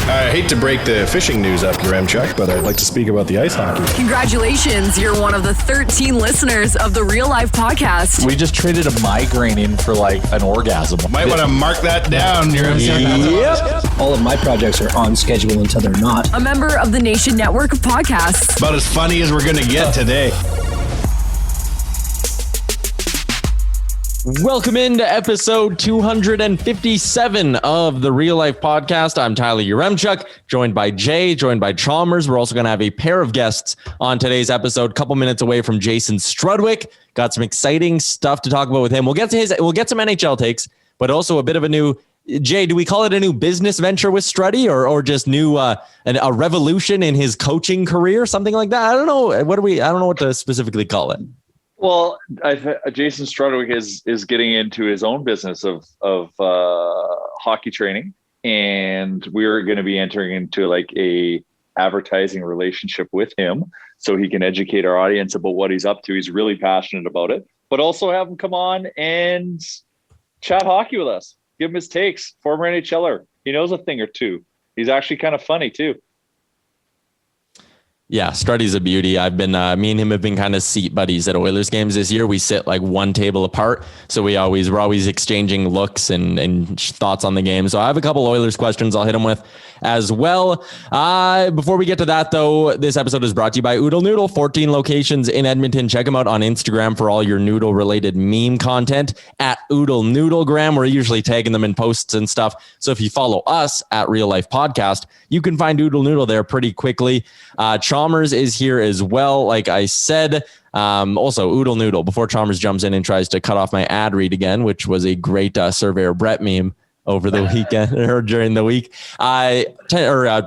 I hate to break the fishing news up, Yaremchuk, but I'd like to speak about the ice hockey. Congratulations, you're one of the 13 listeners of the Real Life Podcast. We just traded a migraine in for like an orgasm. Might want to mark that down, Yaremchuk. Yep. All of my projects are on schedule until they're not. A member of the Nation Network of Podcasts. About as funny as we're going to get today. Welcome into episode 257 of the Real Life Podcast. I'm Tyler Yaremchuk, joined by Jay, joined by Chalmers. We're also going to have a pair of guests on today's episode, couple minutes away from Jason Strudwick. Got some exciting stuff to talk about with him. We'll get some NHL takes, but also a bit of a new, Jay, do we call it a new business venture with Struddy or just new, a revolution in his coaching career, something like that? I don't know. I don't know what to specifically call it. Well, Jason Strudwick is getting into his own business of hockey training, and we're going to be entering into like a advertising relationship with him so he can educate our audience about what he's up to. He's really passionate about it, but also have him come on and chat hockey with us. Give him his takes. Former NHLer. He knows a thing or two. He's actually kind of funny too. Yeah, Struddy's a beauty. I've been, me and him have been kind of seat buddies at Oilers games this year. We sit like one table apart. So we're always exchanging looks and thoughts on the game. So I have a couple Oilers questions I'll hit him with as well. Before we get to that though, this episode is brought to you by Oodle Noodle, 14 locations in Edmonton. Check them out on Instagram for all your noodle related meme content at Oodle Noodlegram. We're usually tagging them in posts and stuff. So if you follow us at Real Life Podcast, you can find Oodle Noodle there pretty quickly. Chalmers is here as well. Like I said, also Oodle Noodle before Chalmers jumps in and tries to cut off my ad read again, which was a great Surveyor Brett meme over the weekend or during the week.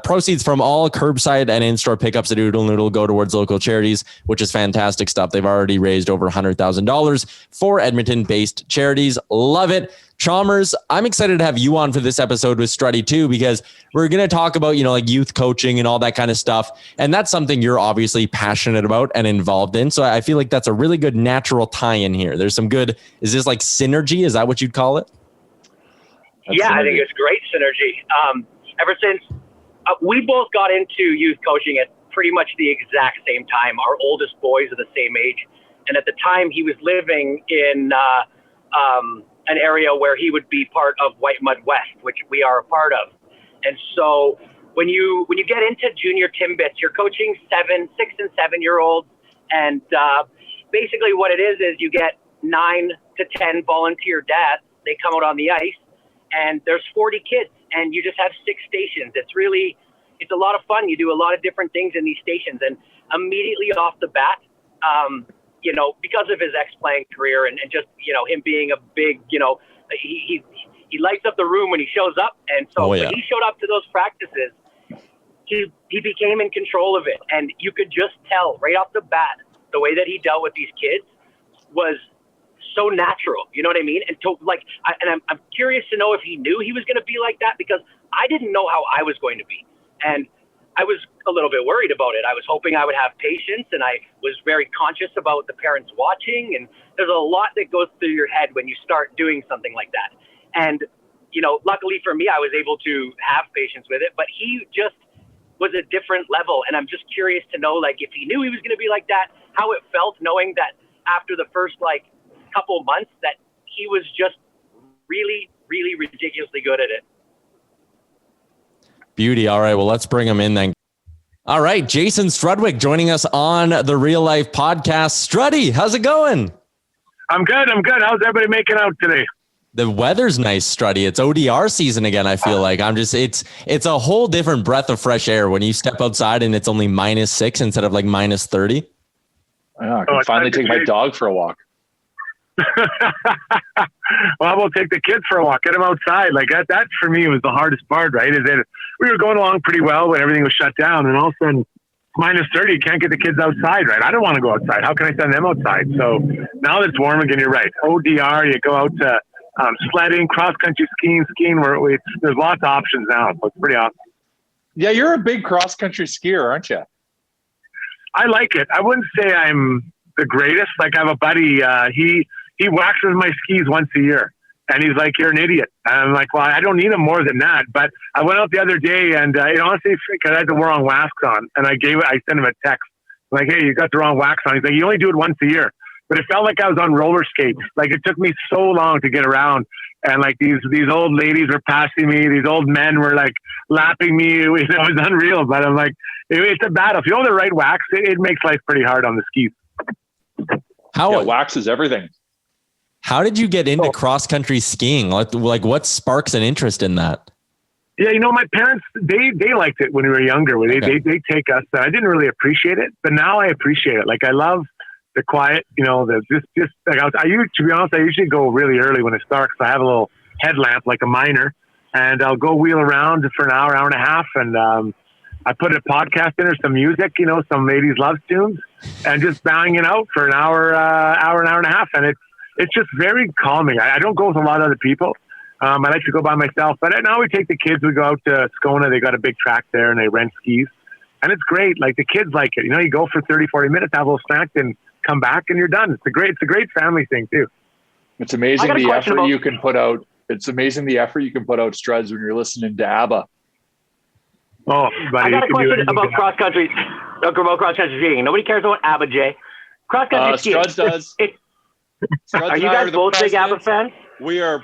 Proceeds from all curbside and in-store pickups at Oodle Noodle go towards local charities, which is fantastic stuff. They've already raised over $100,000 for Edmonton-based charities. Love it. Chalmers, I'm excited to have you on for this episode with Struddy too, because we're going to talk about, like youth coaching and all that kind of stuff. And that's something you're obviously passionate about and involved in. So I feel like that's a really good natural tie-in here. There's some good, is this like synergy? Is that what you'd call it? Yeah, I think it's great synergy. Ever since we both got into youth coaching at pretty much the exact same time. Our oldest boys are the same age. And at the time he was living in an area where he would be part of White Mud West, which we are a part of. And so when you get into junior Timbits, you're coaching 6 and 7 year olds. And basically what it is you get 9 to 10 volunteer dads. They come out on the ice and there's 40 kids and you just have 6 stations. It's a lot of fun. You do a lot of different things in these stations, and immediately off the bat, because of his ex-playing career and just, him being a big, he lights up the room when he shows up. And so when he showed up to those practices, he became in control of it. And you could just tell right off the bat, the way that he dealt with these kids was so natural. You know what I mean? And I'm curious to know if he knew he was going to be like that, because I didn't know how I was going to be. And I was a little bit worried about it. I was hoping I would have patience, and I was very conscious about the parents watching. And there's a lot that goes through your head when you start doing something like that. And, luckily for me, I was able to have patience with it, but he just was a different level. And I'm just curious to know, if he knew he was going to be like that, how it felt knowing that after the first, couple months that he was just really, really ridiculously good at it. Beauty. All right. Well, let's bring him in then. All right. Jason Strudwick joining us on the Real Life Podcast. Struddy, how's it going? I'm good. How's everybody making out today? The weather's nice, Struddy. It's ODR season again. I feel like it's a whole different breath of fresh air when you step outside and it's only -6 instead of minus 30. I can finally take my dog for a walk. Well, we'll take the kids for a walk, get them outside. That for me was the hardest part, right? Is that we were going along pretty well when everything was shut down, and all of a sudden -30, you can't get the kids outside, right? I don't want to go outside. How can I send them outside? So now that it's warm again, you're right. ODR, you go out to sledding, cross-country skiing, where there's lots of options now. So it's pretty awesome. Yeah, you're a big cross-country skier, aren't you? I like it. I wouldn't say I'm the greatest. I have a buddy, he waxes my skis once a year. And he's like, you're an idiot. And I'm like, well, I don't need him more than that. But I went out the other day and honestly, because I had the wrong wax on, and I sent him a text. I'm like, hey, you got the wrong wax on. He's like, you only do it once a year. But it felt like I was on roller skates. Like it took me so long to get around. And like these old ladies were passing me. These old men were like lapping me. It was unreal. But I'm like, it's a battle. If you own the right wax, it makes life pretty hard on the skis. Wax is everything. How did you get into cross-country skiing? Like what sparks an interest in that? Yeah, my parents, they liked it when we were younger. They take us. I didn't really appreciate it, but now I appreciate it. Like I love the quiet, just like to be honest, I usually go really early when it's dark. So I have a little headlamp like a miner, and I'll go wheel around for an hour and a half. And I put a podcast in or some music, some ladies' love tunes, and just banging out for an hour and a half. And it's just very calming. I don't go with a lot of other people. I like to go by myself, but now we take the kids. We go out to Skona. They got a big track there and they rent skis, and it's great. Like the kids like it. You go for 30, 40 minutes, have a little snack, and come back and you're done. It's a great family thing too. It's amazing the effort you can put out. It's amazing the effort you can put out, Struds, when you're listening to ABBA. Oh, buddy, I got a question about cross country skiing. Nobody cares about ABBA, Jay. Cross country skiing. Struds does. Are you guys both big ABBA fans? We're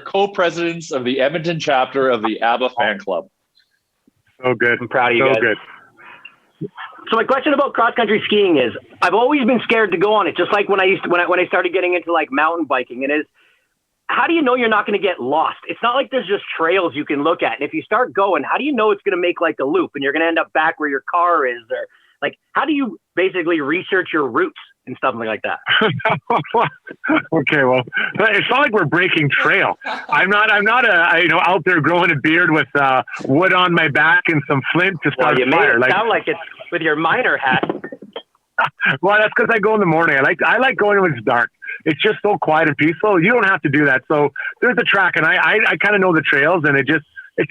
co-presidents of the Edmonton chapter of the ABBA fan club. So good. I'm proud of you guys. Good. So my question about cross-country skiing is, I've always been scared to go on it, just like when I started getting into like mountain biking. And how do you know you're not going to get lost? It's not like there's just trails you can look at. And if you start going, how do you know it's going to make like a loop and you're going to end up back where your car is? Or like, how do you basically research your routes and stuff like that? Okay, well, it's not like we're breaking trail. I'm not out there growing a beard with wood on my back and some flint to start you fire. Made it sound like it's with your miner hat. Well, that's because I go in the morning. I like going when it's dark. It's just so quiet and peaceful. You don't have to do that. So there's a track, and I kind of know the trails, and it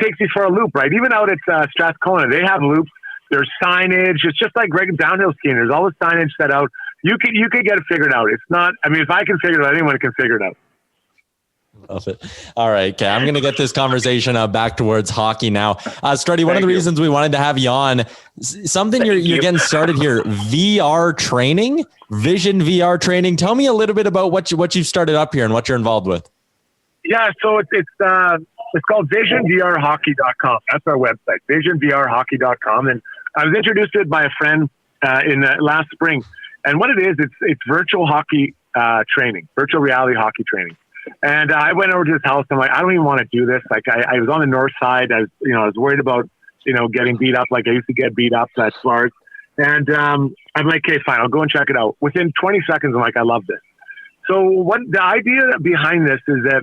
takes you for a loop, right? Even out at Strathcona, they have loops. There's signage. It's just like regular downhill skiing. There's all the signage set out. You could get it figured out. It's not. I mean, if I can figure it out, anyone can figure it out. Love it. All right, okay. I'm going to get this conversation back towards hockey now. Struddy, one of the reasons we wanted to have you on, something you're getting started here, VR training, vision VR training. Tell me a little bit about what you've started up here and what you're involved with. Yeah, so it's called visionvrhockey.com. That's our website, visionvrhockey.com. And I was introduced to it by a friend in last spring. And what it is, it's virtual hockey training, virtual reality hockey training. And I went over to his house. I'm like, I don't even want to do this. Like I was on the north side. I was worried about, getting beat up like I used to get beat up at Florida. And I'm like, okay, fine. I'll go and check it out. Within 20 seconds, I'm like, I love this. So what the idea behind this is that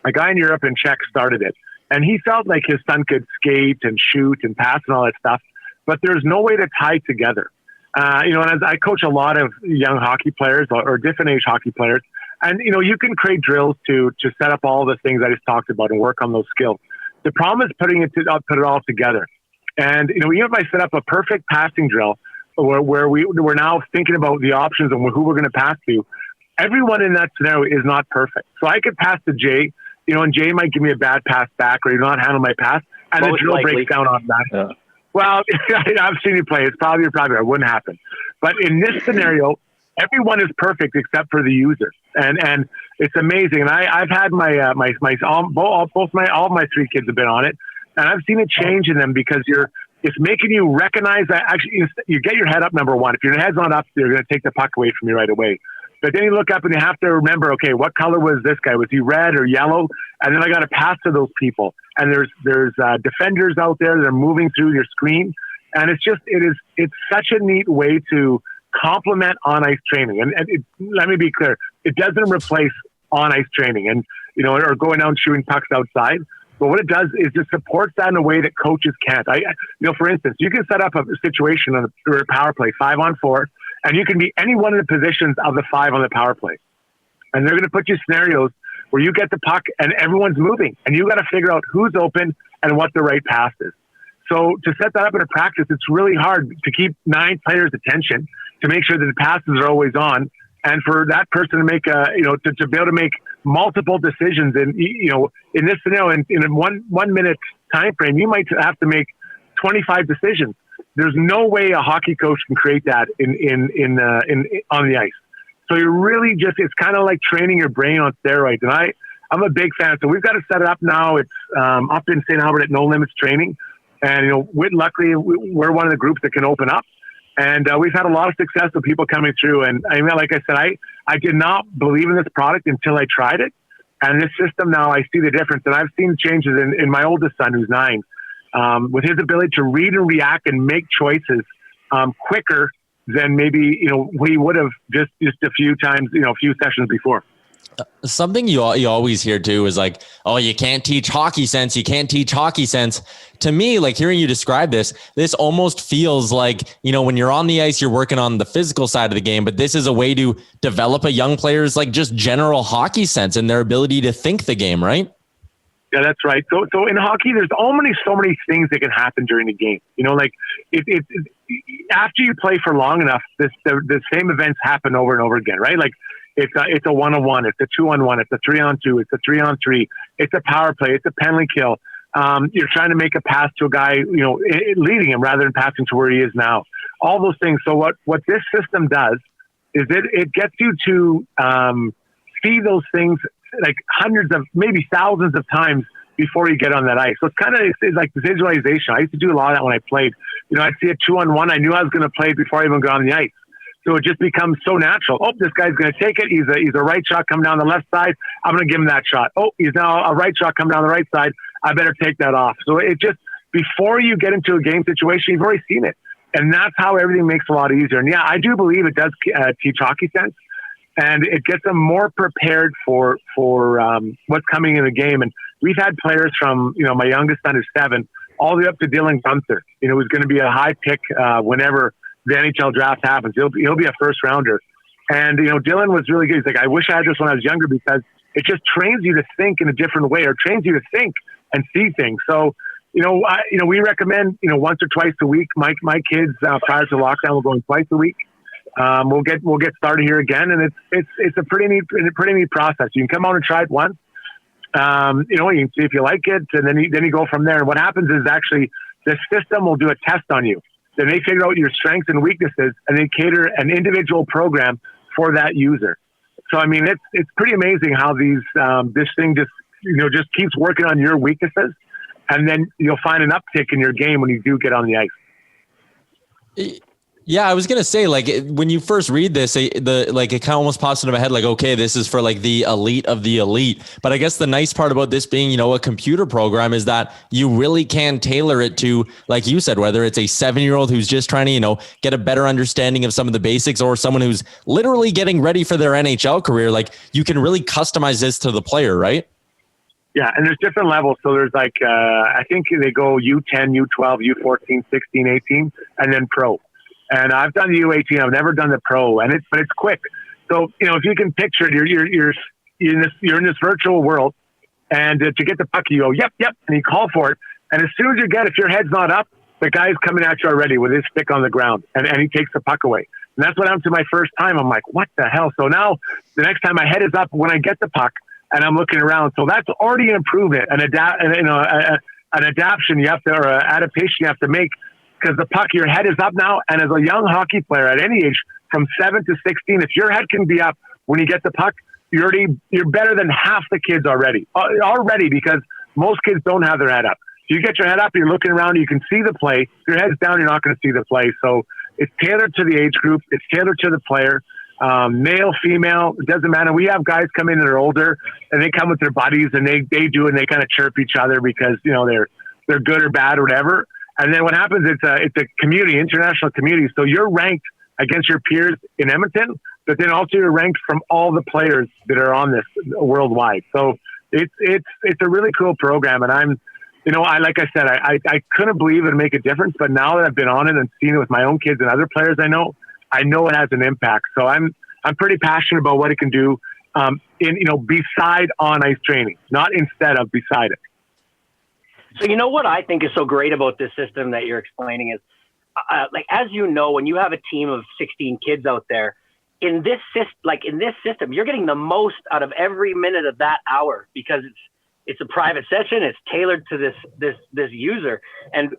a guy in Europe in Czech started it. And he felt like his son could skate and shoot and pass and all that stuff. But there's no way to tie together. And as I coach a lot of young hockey players or different age hockey players, and, you can create drills to set up all the things I just talked about and work on those skills. The problem is put it all together. And, even if I set up a perfect passing drill where we're now thinking about the options and who we're going to pass to, everyone in that scenario is not perfect. So I could pass to Jay, and Jay might give me a bad pass back or not handle my pass, and the drill breaks down on that. Yeah. Well, I've seen you play. It's probably it wouldn't happen. But in this scenario, everyone is perfect except for the user, and it's amazing. And I've had all my three kids have been on it, and I've seen a change in them because it's making you recognize that actually you get your head up. Number one, if your head's not up, they're going to take the puck away from you right away. But then you look up and you have to remember, okay, what color was this guy? Was he red or yellow? And then I got to pass to those people. And there's defenders out there that are moving through your screen, and it's such a neat way to complement on ice training. And let me be clear, it doesn't replace on ice training and, or going out and shooting pucks outside. But what it does is it supports that in a way that coaches can't. For instance, you can set up a situation on a power play 5-on-4, and you can be any one of the positions of the 5 on the power play. And they're going to put you scenarios where you get the puck and everyone's moving, and you got to figure out who's open and what the right pass is. So to set that up in a practice, it's really hard to keep 9 players' attention, to make sure that the passes are always on, and for that person to make to be able to make multiple decisions. And, in this scenario, in a 1 minute time frame, you might have to make 25 decisions. There's no way a hockey coach can create that on the ice. So you're really it's kind of like training your brain on steroids. And I'm a big fan. So we've got to set it up now. It's up in St. Albert at No Limits Training. And, luckily we're one of the groups that can open up. And we've had a lot of success with people coming through. And I mean, like I said, I did not believe in this product until I tried it. And this system now, I see the difference. And I've seen changes in my oldest son, who's 9, with his ability to read and react and make choices quicker than maybe, we would have just a few times, a few sessions before. Something you always hear too is like, oh, you can't teach hockey sense. You can't teach hockey sense. To me, like hearing you describe this almost feels like, when you're on the ice, you're working on the physical side of the game, but this is a way to develop a young player's like just general hockey sense and their ability to think the game, right? Yeah, that's right. So in hockey, there's so many things that can happen during the game. It after you play for long enough, the same events happen over and over again, right? Like it's a 1-on-1, it's a 2-on-1, it's a 3-on-2, it's a 3-on-3, it's a power play, it's a penalty kill. You're trying to make a pass to a guy, leading him rather than passing to where he is now. All those things. So what this system does is it gets you to see those things like hundreds of, maybe thousands of times before you get on that ice. So it's like visualization. I used to do a lot of that when I played. I'd see a 2-on-1. I knew I was going to play it before I even got on the ice. So it just becomes so natural. Oh, this guy's going to take it. He's a right shot coming down the left side. I'm going to give him that shot. Oh, he's now a right shot coming down the right side. I better take that off. So it just, before you get into a game situation, you've already seen it. And that's how everything makes a lot easier. And yeah, I do believe it does teach hockey sense. And it gets them more prepared for what's coming in the game. And we've had players from, my youngest son is 7, all the way up to Dylan Gunther, who's going to be a high pick whenever the NHL draft happens. He'll be a first rounder. And, Dylan was really good. He's like, I wish I had this when I was younger, because it just trains you to think in a different way, or trains you to think and see things. So, we recommend, once or twice a week. My kids prior to lockdown were going twice a week. We'll get started here again, and it's a pretty neat process. You can come out and try it once. You can see if you like it, and then you go from there. And what happens is actually the system will do a test on you. Then they figure out your strengths and weaknesses, and they cater an individual program for that user. So I mean, it's pretty amazing how this thing just keeps working on your weaknesses, and then you'll find an uptick in your game when you do get on the ice. Yeah, I was going to say, like, when you first read this, it kind of almost pops into my head, like, okay, this is for like the elite of the elite. But I guess the nice part about this being, a computer program is that you really can tailor it to, like you said, whether it's a 7-year-old who's just trying to, get a better understanding of some of the basics, or someone who's literally getting ready for their NHL career. Like, you can really customize this to the player, right? Yeah, and there's different levels. So there's like, I think they go U10, U12, U14, 16, 18, and then pro. And I've done the U18. I've never done the pro, but it's quick. So if you can picture it, you're in this virtual world, and to get the puck, you go yep, and you call for it. And as soon as if your head's not up, the guy's coming at you already with his stick on the ground, and he takes the puck away. And that's what happened to my first time. I'm like, what the hell? So now the next time my head is up when I get the puck, and I'm looking around. So that's already an improvement, an adaptation you have to, or an adaptation you have to make. Because the puck, your head is up now, and as a young hockey player at any age, from 7 to 16, if your head can be up when you get the puck, you're better than half the kids already, because most kids don't have their head up. So you get your head up, you're looking around, you can see the play. If your head's down, you're not going to see the play. So it's tailored to the age group. It's tailored to the player. Male, female, it doesn't matter. We have guys come in that are older, and they come with their buddies, and they do, and they kind of chirp each other because they're good or bad or whatever. And then what happens, it's a community, international community. So you're ranked against your peers in Edmonton, but then also you're ranked from all the players that are on this worldwide. So it's a really cool program. And I'm, like I said, I couldn't believe it'd make a difference, but now that I've been on it and seen it with my own kids and other players I know it has an impact. So I'm pretty passionate about what it can do, beside on ice training, not instead of, beside it. So what I think is so great about this system that you're explaining is, like, as when you have a team of 16 kids out there, in this system, you're getting the most out of every minute of that hour because it's a private session. It's tailored to this user. And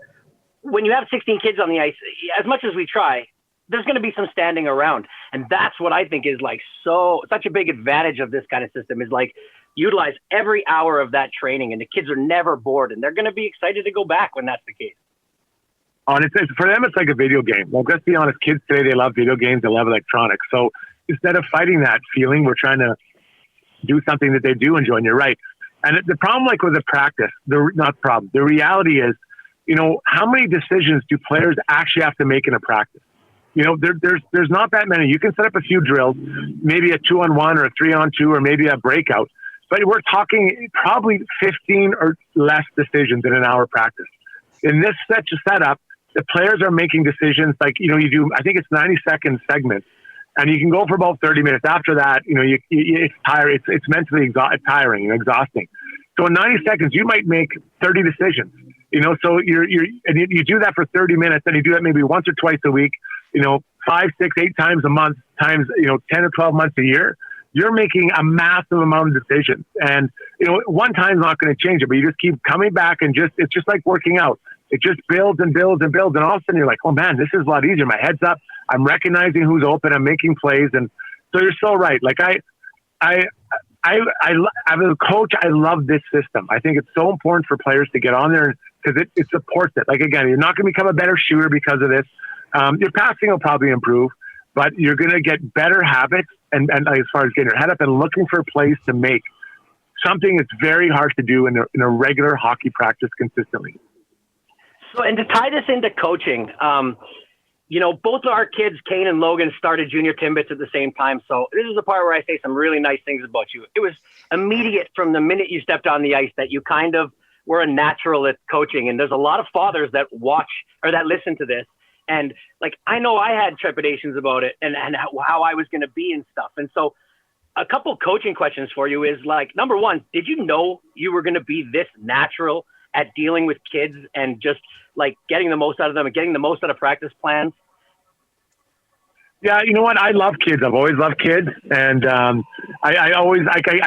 when you have 16 kids on the ice, as much as we try, there's going to be some standing around. And that's what I think is like such a big advantage of this kind of system is like utilize every hour of that training, and the kids are never bored, and they're going to be excited to go back when that's the case. Honestly, for them, it's like a video game. Like, let's be honest, kids today, they love video games, they love electronics. So instead of fighting that feeling, we're trying to do something that they do enjoy. And you're right. And the problem, like with the practice, the reality is, you know, how many decisions do players actually have to make in a practice? You know, there's not that many. You can set up a few drills, maybe a 2-on-1 or a 3-on-2 or maybe a breakout. But we're talking probably 15 or less decisions in an hour practice. In this such a setup, the players are making decisions like, you know, you do, I think it's 90-second segments, and you can go for about 30 minutes. After that, you know, it's tiring. It's mentally tiring and exhausting. So in 90 seconds, you might make 30 decisions. You know, so you do that for 30 minutes, and you do that maybe once or twice a week. You know, 5, 6, 8 times a month, times, you know, 10 or 12 months a year. You're making a massive amount of decisions. And, you know, one time's not going to change it, but you just keep coming back and it's just like working out. It just builds and builds and builds. And all of a sudden you're like, oh man, this is a lot easier. My head's up. I'm recognizing who's open. I'm making plays. And so you're so right. Like as a coach, I love this system. I think it's so important for players to get on there because it supports it. Like, again, you're not going to become a better shooter because of this. Your passing will probably improve, but you're going to get better habits and as far as getting your head up and looking for plays to make. Something that's very hard to do in a regular hockey practice consistently. So, and to tie this into coaching, you know, both of our kids, Kane and Logan, started junior Timbits at the same time. So this is the part where I say some really nice things about you. It was immediate from the minute you stepped on the ice that you kind of were a natural at coaching. And there's a lot of fathers that watch or that listen to this. And like, I know I had trepidations about it and how I was going to be and stuff. And so a couple coaching questions for you is like, number one, did you know you were going to be this natural at dealing with kids and just like getting the most out of them and getting the most out of practice plans? Yeah, you know what? I love kids. I've always loved kids. And I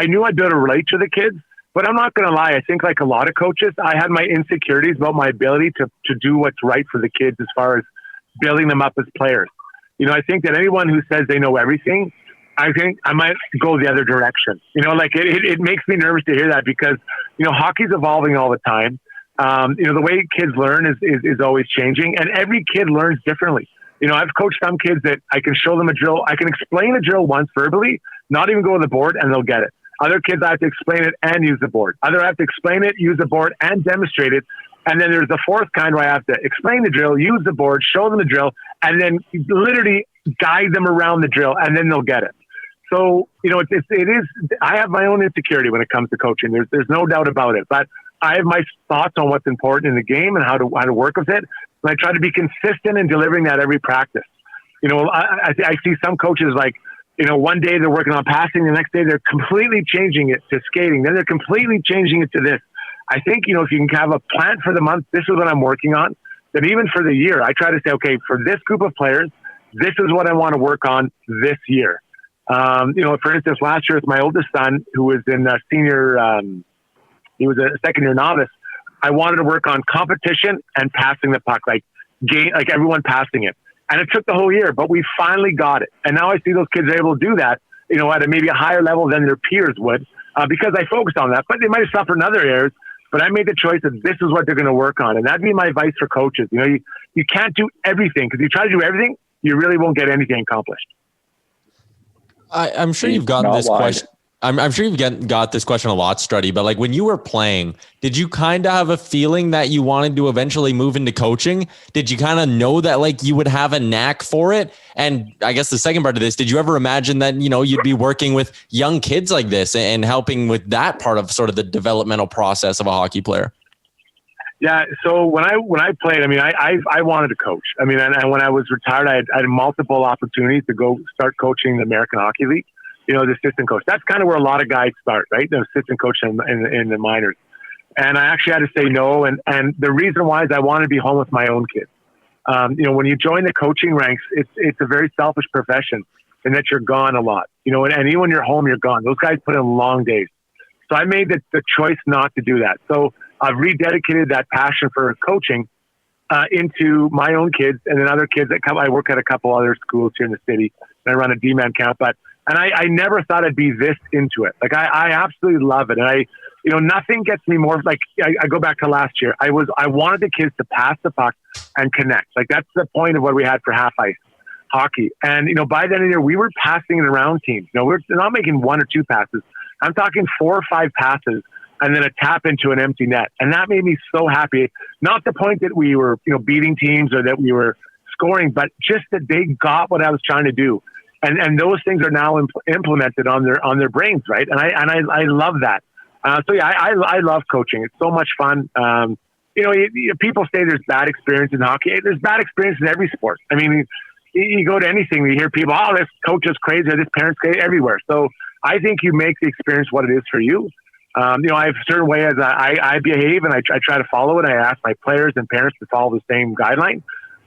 knew I'd be able to relate to the kids. But I'm not going to lie. I think like a lot of coaches, I had my insecurities about my ability to do what's right for the kids as far as building them up as players. You know, I think that anyone who says they know everything, I think I might go the other direction. You know, like it makes me nervous to hear that because, you know, hockey's evolving all the time. You know, the way kids learn is always changing, and every kid learns differently. You know, I've coached some kids that I can show them a drill. I can explain a drill once verbally, not even go to the board, and they'll get it. Other kids, I have to explain it and use the board. Other, I have to explain it, use the board, and demonstrate it. And then there's the fourth kind where I have to explain the drill, use the board, show them the drill, and then literally guide them around the drill, and then they'll get it. So, you know, it is, I have my own insecurity when it comes to coaching. There's no doubt about it. But I have my thoughts on what's important in the game and how to work with it. And I try to be consistent in delivering that every practice. You know, I see some coaches like, you know, one day they're working on passing, the next day they're completely changing it to skating. Then they're completely changing it to this. I think, you know, if you can have a plan for the month, this is what I'm working on. Then even for the year, I try to say, okay, for this group of players, this is what I want to work on this year. You know, for instance, last year with my oldest son, who was in senior, he was a second-year novice. I wanted to work on competition and passing the puck, like everyone passing it. And it took the whole year, but we finally got it. And now I see those kids are able to do that, you know, at maybe a higher level than their peers would, because I focused on that. But they might have suffered in other areas. But I made the choice that this is what they're going to work on. And that'd be my advice for coaches. You know, you can't do everything, because you try to do everything, you really won't get anything accomplished. I'm sure you've gotten this question. I'm sure you've got this question a lot, Struddy, but like when you were playing, did you kind of have a feeling that you wanted to eventually move into coaching? Did you kind of know that like you would have a knack for it? And I guess the second part of this, did you ever imagine that, you know, you'd be working with young kids like this and helping with that part of sort of the developmental process of a hockey player? Yeah. So when I played, I mean, I wanted to coach. I mean, and when I was retired, I had multiple opportunities to go start coaching the American Hockey League. You know, the assistant coach. That's kind of where a lot of guys start, right? The assistant coach in the minors. And I actually had to say no. And the reason why is I wanted to be home with my own kids. You know, when you join the coaching ranks, it's a very selfish profession. and that you're gone a lot, and even when you're home, you're gone. Those guys put in long days. So I made the choice not to do that. So I've rededicated that passion for coaching into my own kids and then other kids that come. I work at a couple other schools here in the city, and I run a D-man camp. And I never thought I'd be this into it. Like I absolutely love it. And nothing gets me more like I go back to last year. I wanted the kids to pass the puck and connect. Like that's the point of what we had for half ice hockey. And by the end of the year, we were passing it around teams. We're not making 1 or 2 passes. I'm talking 4 or 5 passes and then a tap into an empty net. And that made me so happy. Not the point that we were, beating teams or that we were scoring, but just that they got what I was trying to do. And those things are now implemented on their brains. Right. And I love that. I love coaching. It's so much fun. People say there's bad experience in hockey. There's bad experience in every sport. I mean, you go to anything, you hear people, oh, this coach is crazy, or this parent's crazy, everywhere. So I think you make the experience what it is for you. I have a certain way as I behave, and I try to follow it. I ask my players and parents to follow the same guideline.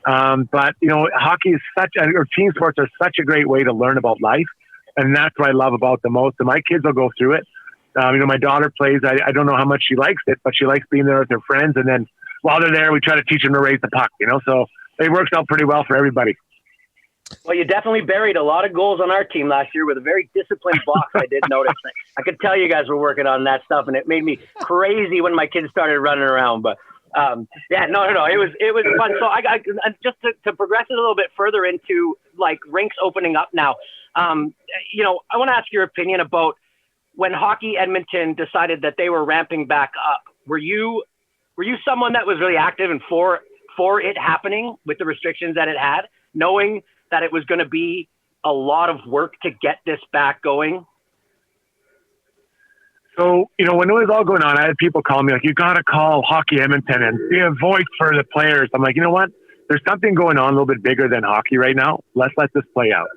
But hockey is or team sports are such a great way to learn about life. And that's what I love about the most. And my kids will go through it. My daughter plays, I don't know how much she likes it, but she likes being there with her friends. And then while they're there, we try to teach them to raise the puck, so it works out pretty well for everybody. Well, you definitely buried a lot of goals on our team last year with a very disciplined box. I did notice. I could tell you guys were working on that stuff, and it made me crazy when my kids started running around. But no, it was fun. So I just to progress it a little bit further into like rinks opening up now. I want to ask your opinion about when Hockey Edmonton decided that they were ramping back up. Were you someone that was really active and for it happening with the restrictions that it had, knowing that it was going to be a lot of work to get this back going? So, when it was all going on, I had people call me like, you got to call Hockey Edmonton and be a voice for the players. I'm like, you know what? There's something going on a little bit bigger than hockey right now. Let's let this play out.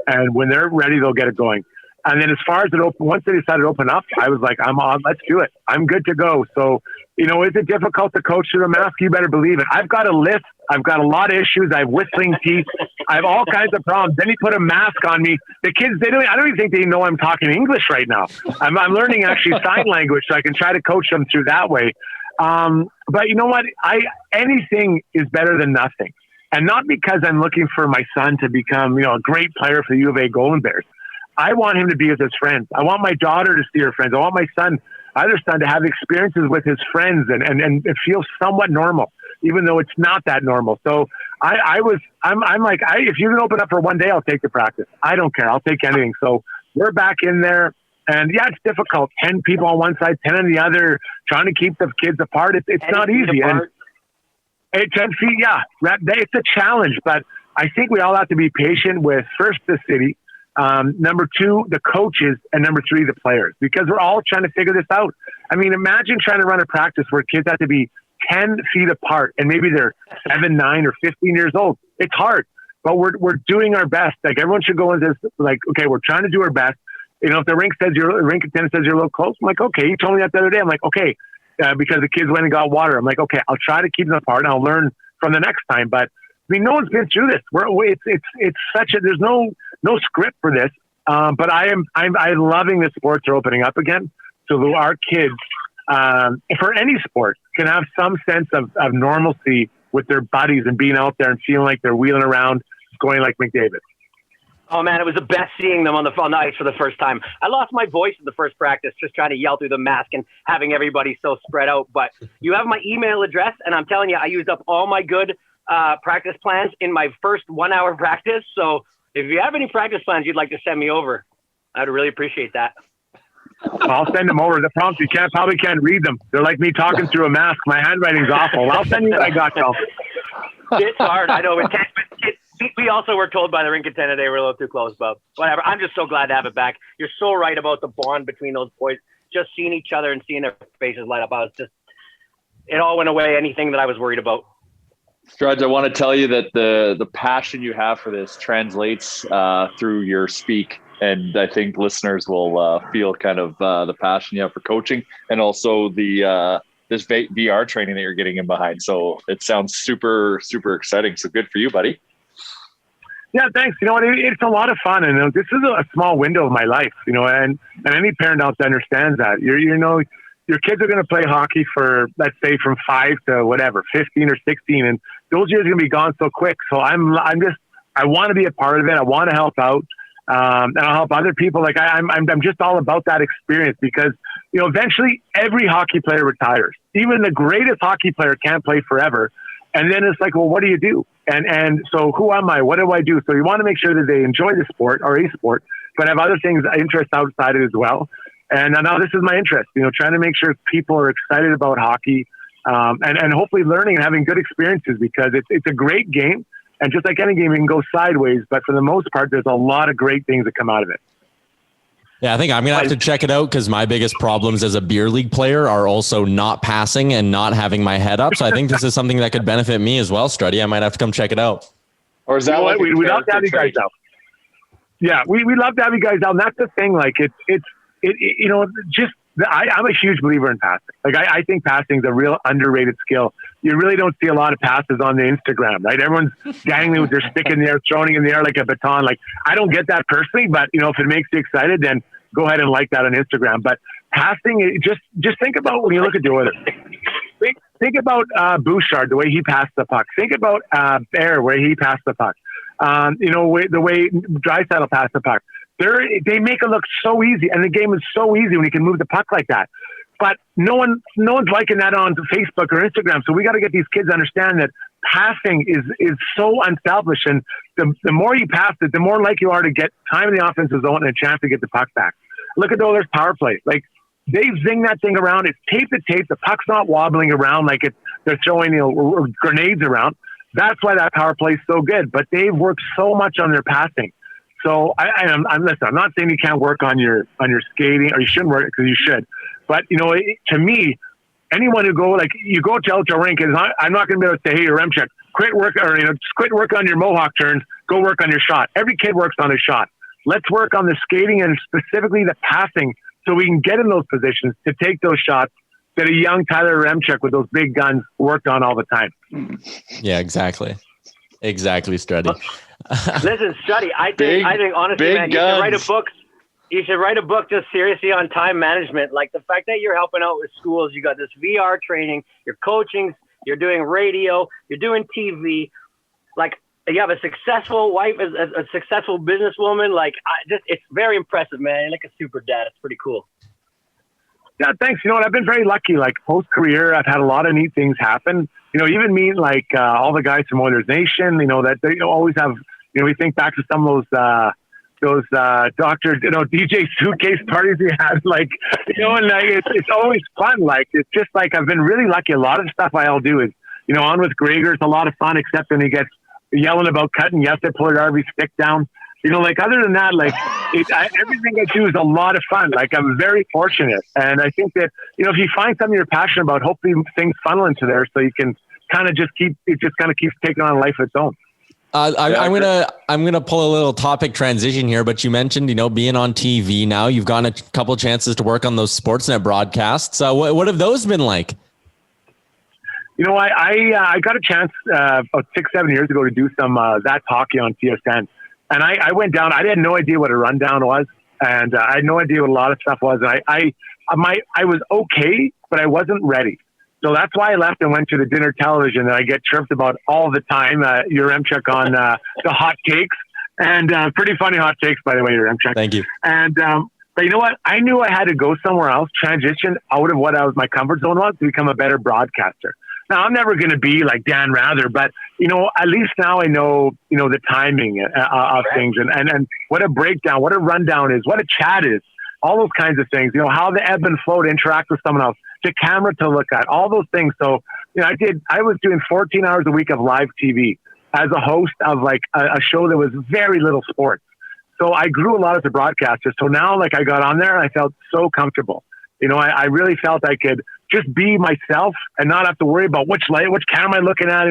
And when they're ready, they'll get it going. And then as far as once they decided to open up, I was like, I'm on, let's do it. I'm good to go. So, is it difficult to coach through the mask? You better believe it. I've got a list. I've got a lot of issues. I have whistling teeth. I have all kinds of problems. Then he put a mask on me. The kids, I don't even think they know I'm talking English right now. I'm learning actually sign language so I can try to coach them through that way. But you know what? Anything is better than nothing. And not because I'm looking for my son to become, a great player for the U of A Golden Bears. I want him to be with his friends. I want my daughter to see her friends. I want my other son to have experiences with his friends and it feels somewhat normal, even though it's not that normal. So I'm like, if you can open up for one day, I'll take the practice. I don't care. I'll take anything. So we're back in there. And yeah, it's difficult. 10 people on one side, 10 on the other, trying to keep the kids apart. It's not easy. And 10 feet, yeah, it's a challenge. But I think we all have to be patient with first the city, number 2, the coaches, and number 3, the players, because we're all trying to figure this out. I mean, imagine trying to run a practice where kids have to be 10 feet apart and maybe they're 7, 9, or 15 years old. It's hard, but we're doing our best. Like everyone should go into this, like, okay, we're trying to do our best. If the rink attendant says you're a little close, I'm like, okay, you told me that the other day. I'm like, okay, because the kids went and got water. I'm like, okay, I'll try to keep them apart and I'll learn from the next time. But I mean, no one's been through this. It's such there's no script for this. But I'm loving the sports are opening up again. So our kids, for any sport, can have some sense of normalcy with their buddies and being out there and feeling like they're wheeling around, going like McDavid. Oh man, it was the best seeing them on the ice for the first time. I lost my voice in the first practice, just trying to yell through the mask and having everybody so spread out. But you have my email address, and I'm telling you, I used up all my good practice plans in my first 1 hour practice. So if you have any practice plans you'd like to send me over, I'd really appreciate that. I'll send them over. The problem is you probably can't read them. They're like me talking through a mask. My handwriting's awful. I'll send you what I got, though. It's hard. I know. We also were told by the rink attendant they were a little too close, but whatever. I'm just so glad to have it back. You're so right about the bond between those boys. Just seeing each other and seeing their faces light up. It all went away, anything that I was worried about. Struds, I want to tell you that the passion you have for this translates through your speak. And I think listeners will feel kind of the passion you have for coaching and also the this VR training that you're getting in behind. So it sounds super, super exciting. So good for you, buddy. Yeah, thanks. You know what? It's a lot of fun, and this is a small window of my life. You know, and any parent out there understands that. Your kids are going to play hockey for, let's say, from 5 to whatever, 15 or 16, and those years are going to be gone so quick. So I want to be a part of it. I want to help out, and I'll help other people. Like I'm just all about that experience because eventually every hockey player retires. Even the greatest hockey player can't play forever. And then it's like, well, what do you do? And so who am I? What do I do? So you want to make sure that they enjoy the sport or a sport, but have other things, interests outside it as well. And now this is my interest, trying to make sure people are excited about hockey and hopefully learning and having good experiences because it's a great game. And just like any game, it can go sideways. But for the most part, there's a lot of great things that come out of it. Yeah, I think I'm going to have to check it out because my biggest problems as a beer league player are also not passing and not having my head up. So I think this is something that could benefit me as well, Struddy. I might have to come check it out. Or is that like we love to have you guys out. Yeah, we love to have you guys out. And that's the thing. Like I'm a huge believer in passing. Like I think passing is a real underrated skill. You really don't see a lot of passes on the Instagram, right? Everyone's dangling with their stick in the air, throwing it in the air like a baton. Like I don't get that personally, but if it makes you excited, then go ahead and like that on Instagram. But passing, just think about when you look at the Oilers. Think about Bouchard, the way he passed the puck. Think about Bear, where he passed the puck. The way Draisaitl passed the puck. They make it look so easy, and the game is so easy when you can move the puck like that. But no one's liking that on Facebook or Instagram. So we got to get these kids to understand that passing is so unselfish, and the more you pass it, the more likely you are to get time in the offensive zone and a chance to get the puck back. Look at the Oilers power play. Like they zing that thing around. It's tape to tape. The puck's not wobbling around like they're throwing grenades around. That's why that power play is so good. But they've worked so much on their passing. So I'm not saying you can't work on your skating, or you shouldn't work because you should. But to me, anyone who go to outdoor rink, I'm not going to be able to say, hey, Remchuk, quit work on your mohawk turns, go work on your shot. Every kid works on his shot. Let's work on the skating and specifically the passing, so we can get in those positions to take those shots that a young Tyler Remchuk with those big guns worked on all the time. Yeah, exactly, Struddy. Listen, Struddy, I think honestly, man, you should write a book just seriously on time management. Like the fact that you're helping out with schools, you got this VR training, you're coaching, you're doing radio, you're doing TV. Like you have a successful wife, a successful businesswoman. Like it's very impressive, man. You're like a super dad. It's pretty cool. Yeah, thanks. You know what? I've been very lucky. Like post-career, I've had a lot of neat things happen. Even me, like all the guys from Oilers Nation, that they always have, we think back to some of those Dr. DJ suitcase parties we had, and it's always fun. Like, it's just like, I've been really lucky. A lot of the stuff I'll do is, on with Gregor, it's a lot of fun, except when he gets yelling about cutting yesterday, pulled RV stick down. Other than that, everything I do is a lot of fun. Like, I'm very fortunate. And I think that, if you find something you're passionate about, hopefully things funnel into there so you can kind of just keeps taking on a life of its own. I'm gonna pull a little topic transition here, but you mentioned, being on TV now. You've gotten a couple chances to work on those Sportsnet broadcasts. What have those been like? I got a chance about 6-7 years ago to do some That's Hockey on TSN. And I went down. I had no idea what a rundown was, and I had no idea what a lot of stuff was. And I was okay, but I wasn't ready. So that's why I left and went to the dinner television that I get chirped about all the time. Your Remchuk on the hot takes, and pretty funny hot takes, by the way, your Remchuk. Thank you. And but you know what? I knew I had to go somewhere else, transition out of what my comfort zone was to become a better broadcaster. Now, I'm never going to be like Dan Rather, but, at least now I know, the timing of things and what a breakdown, what a rundown is, what a chat is, all those kinds of things, how the ebb and flow to interact with someone else, the camera to look at, all those things. So, I was doing 14 hours a week of live TV as a host of a show that was very little sports. So I grew a lot as a broadcaster. So now, I got on there and I felt so comfortable. I really felt I could just be myself and not have to worry about which camera am I looking at,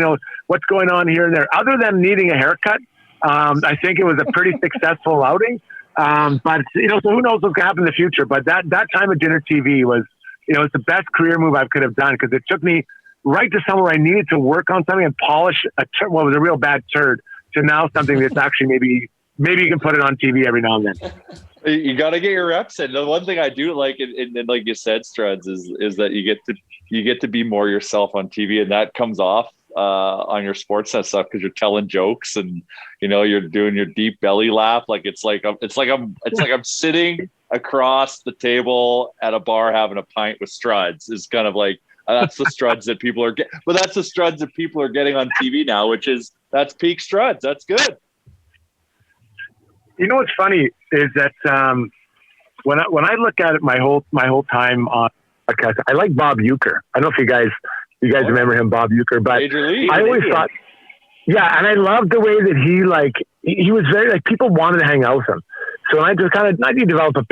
what's going on here and there. Other than needing a haircut, I think it was a pretty successful outing. But so who knows what's going to happen in the future. But that time of dinner TV was, it's the best career move I could have done, because it took me right to somewhere I needed to work on something and polish what was a real bad turd to now something that's actually maybe you can put it on TV every now and then. You got to get your reps in. The one thing I do like, and like you said, Struds, is that you get to be more yourself on TV, and that comes off on your Sportsnet stuff because you're telling jokes and you're doing your deep belly laugh. Like it's like I'm sitting across the table at a bar having a pint with Struds. Is kind of like that's the Struds that people are getting. But that's the Struds that people are getting on TV now, that's peak Struds. That's good. You know what's funny is that when I look at it my whole time on podcast, I like Bob Uecker. I don't know if you guys remember him, Bob Uecker, but I always thought, yeah, and I loved the way that he was very like people wanted to hang out with him. So I just kind of not develop a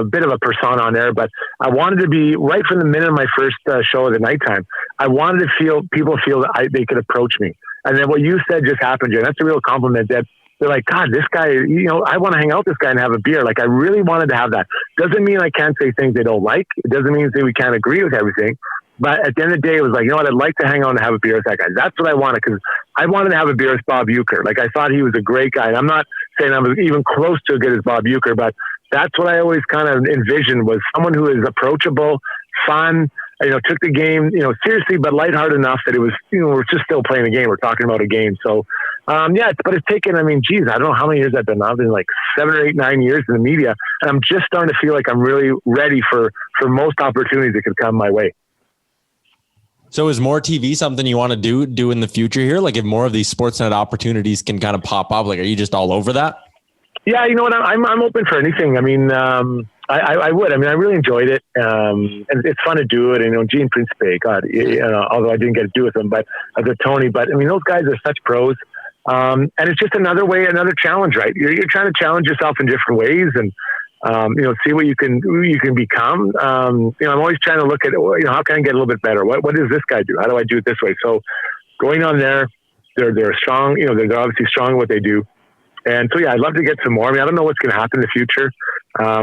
bit of a persona on there, but I wanted to be right from the minute of my first show at the nighttime. I wanted to people feel that they could approach me, and then what you said just happened, Jay. That's a real compliment. That they're like, God, this guy, I want to hang out with this guy and have a beer. Like I really wanted to have that. Doesn't mean I can't say things they don't like. It doesn't mean that we can't agree with everything. But at the end of the day, it was like, you know what? I'd like to hang out and have a beer with that guy. That's what I wanted because I wanted to have a beer with Bob Uecker. Like I thought he was a great guy. And I'm not saying I was even close to as good as Bob Uecker, but that's what I always kind of envisioned was someone who is approachable, fun, took the game, seriously, but lighthearted enough that it was, we're just still playing a game. We're talking about a game. So, but it's taken, I don't know how many years I've been now. I've been like 7 or 8, 9 years in the media. And I'm just starting to feel like I'm really ready for most opportunities that could come my way. So is more TV something you want to do in the future here? Like if more of these Sportsnet opportunities can kind of pop up, like, are you just all over that? Yeah, you know what? I'm open for anything. I mean, I would. I mean, I really enjoyed it. And it's fun to do it. And, Gene Principe, God, although I didn't get to do with him, but Tony, but I mean, those guys are such pros. And it's just another challenge, right? You're trying to challenge yourself in different ways and, see what you can become. I'm always trying to look at, how can I get a little bit better? What does this guy do? How do I do it this way? So going on there, they're strong, they're obviously strong in what they do. And so, yeah, I'd love to get some more. I mean, I don't know what's going to happen in the future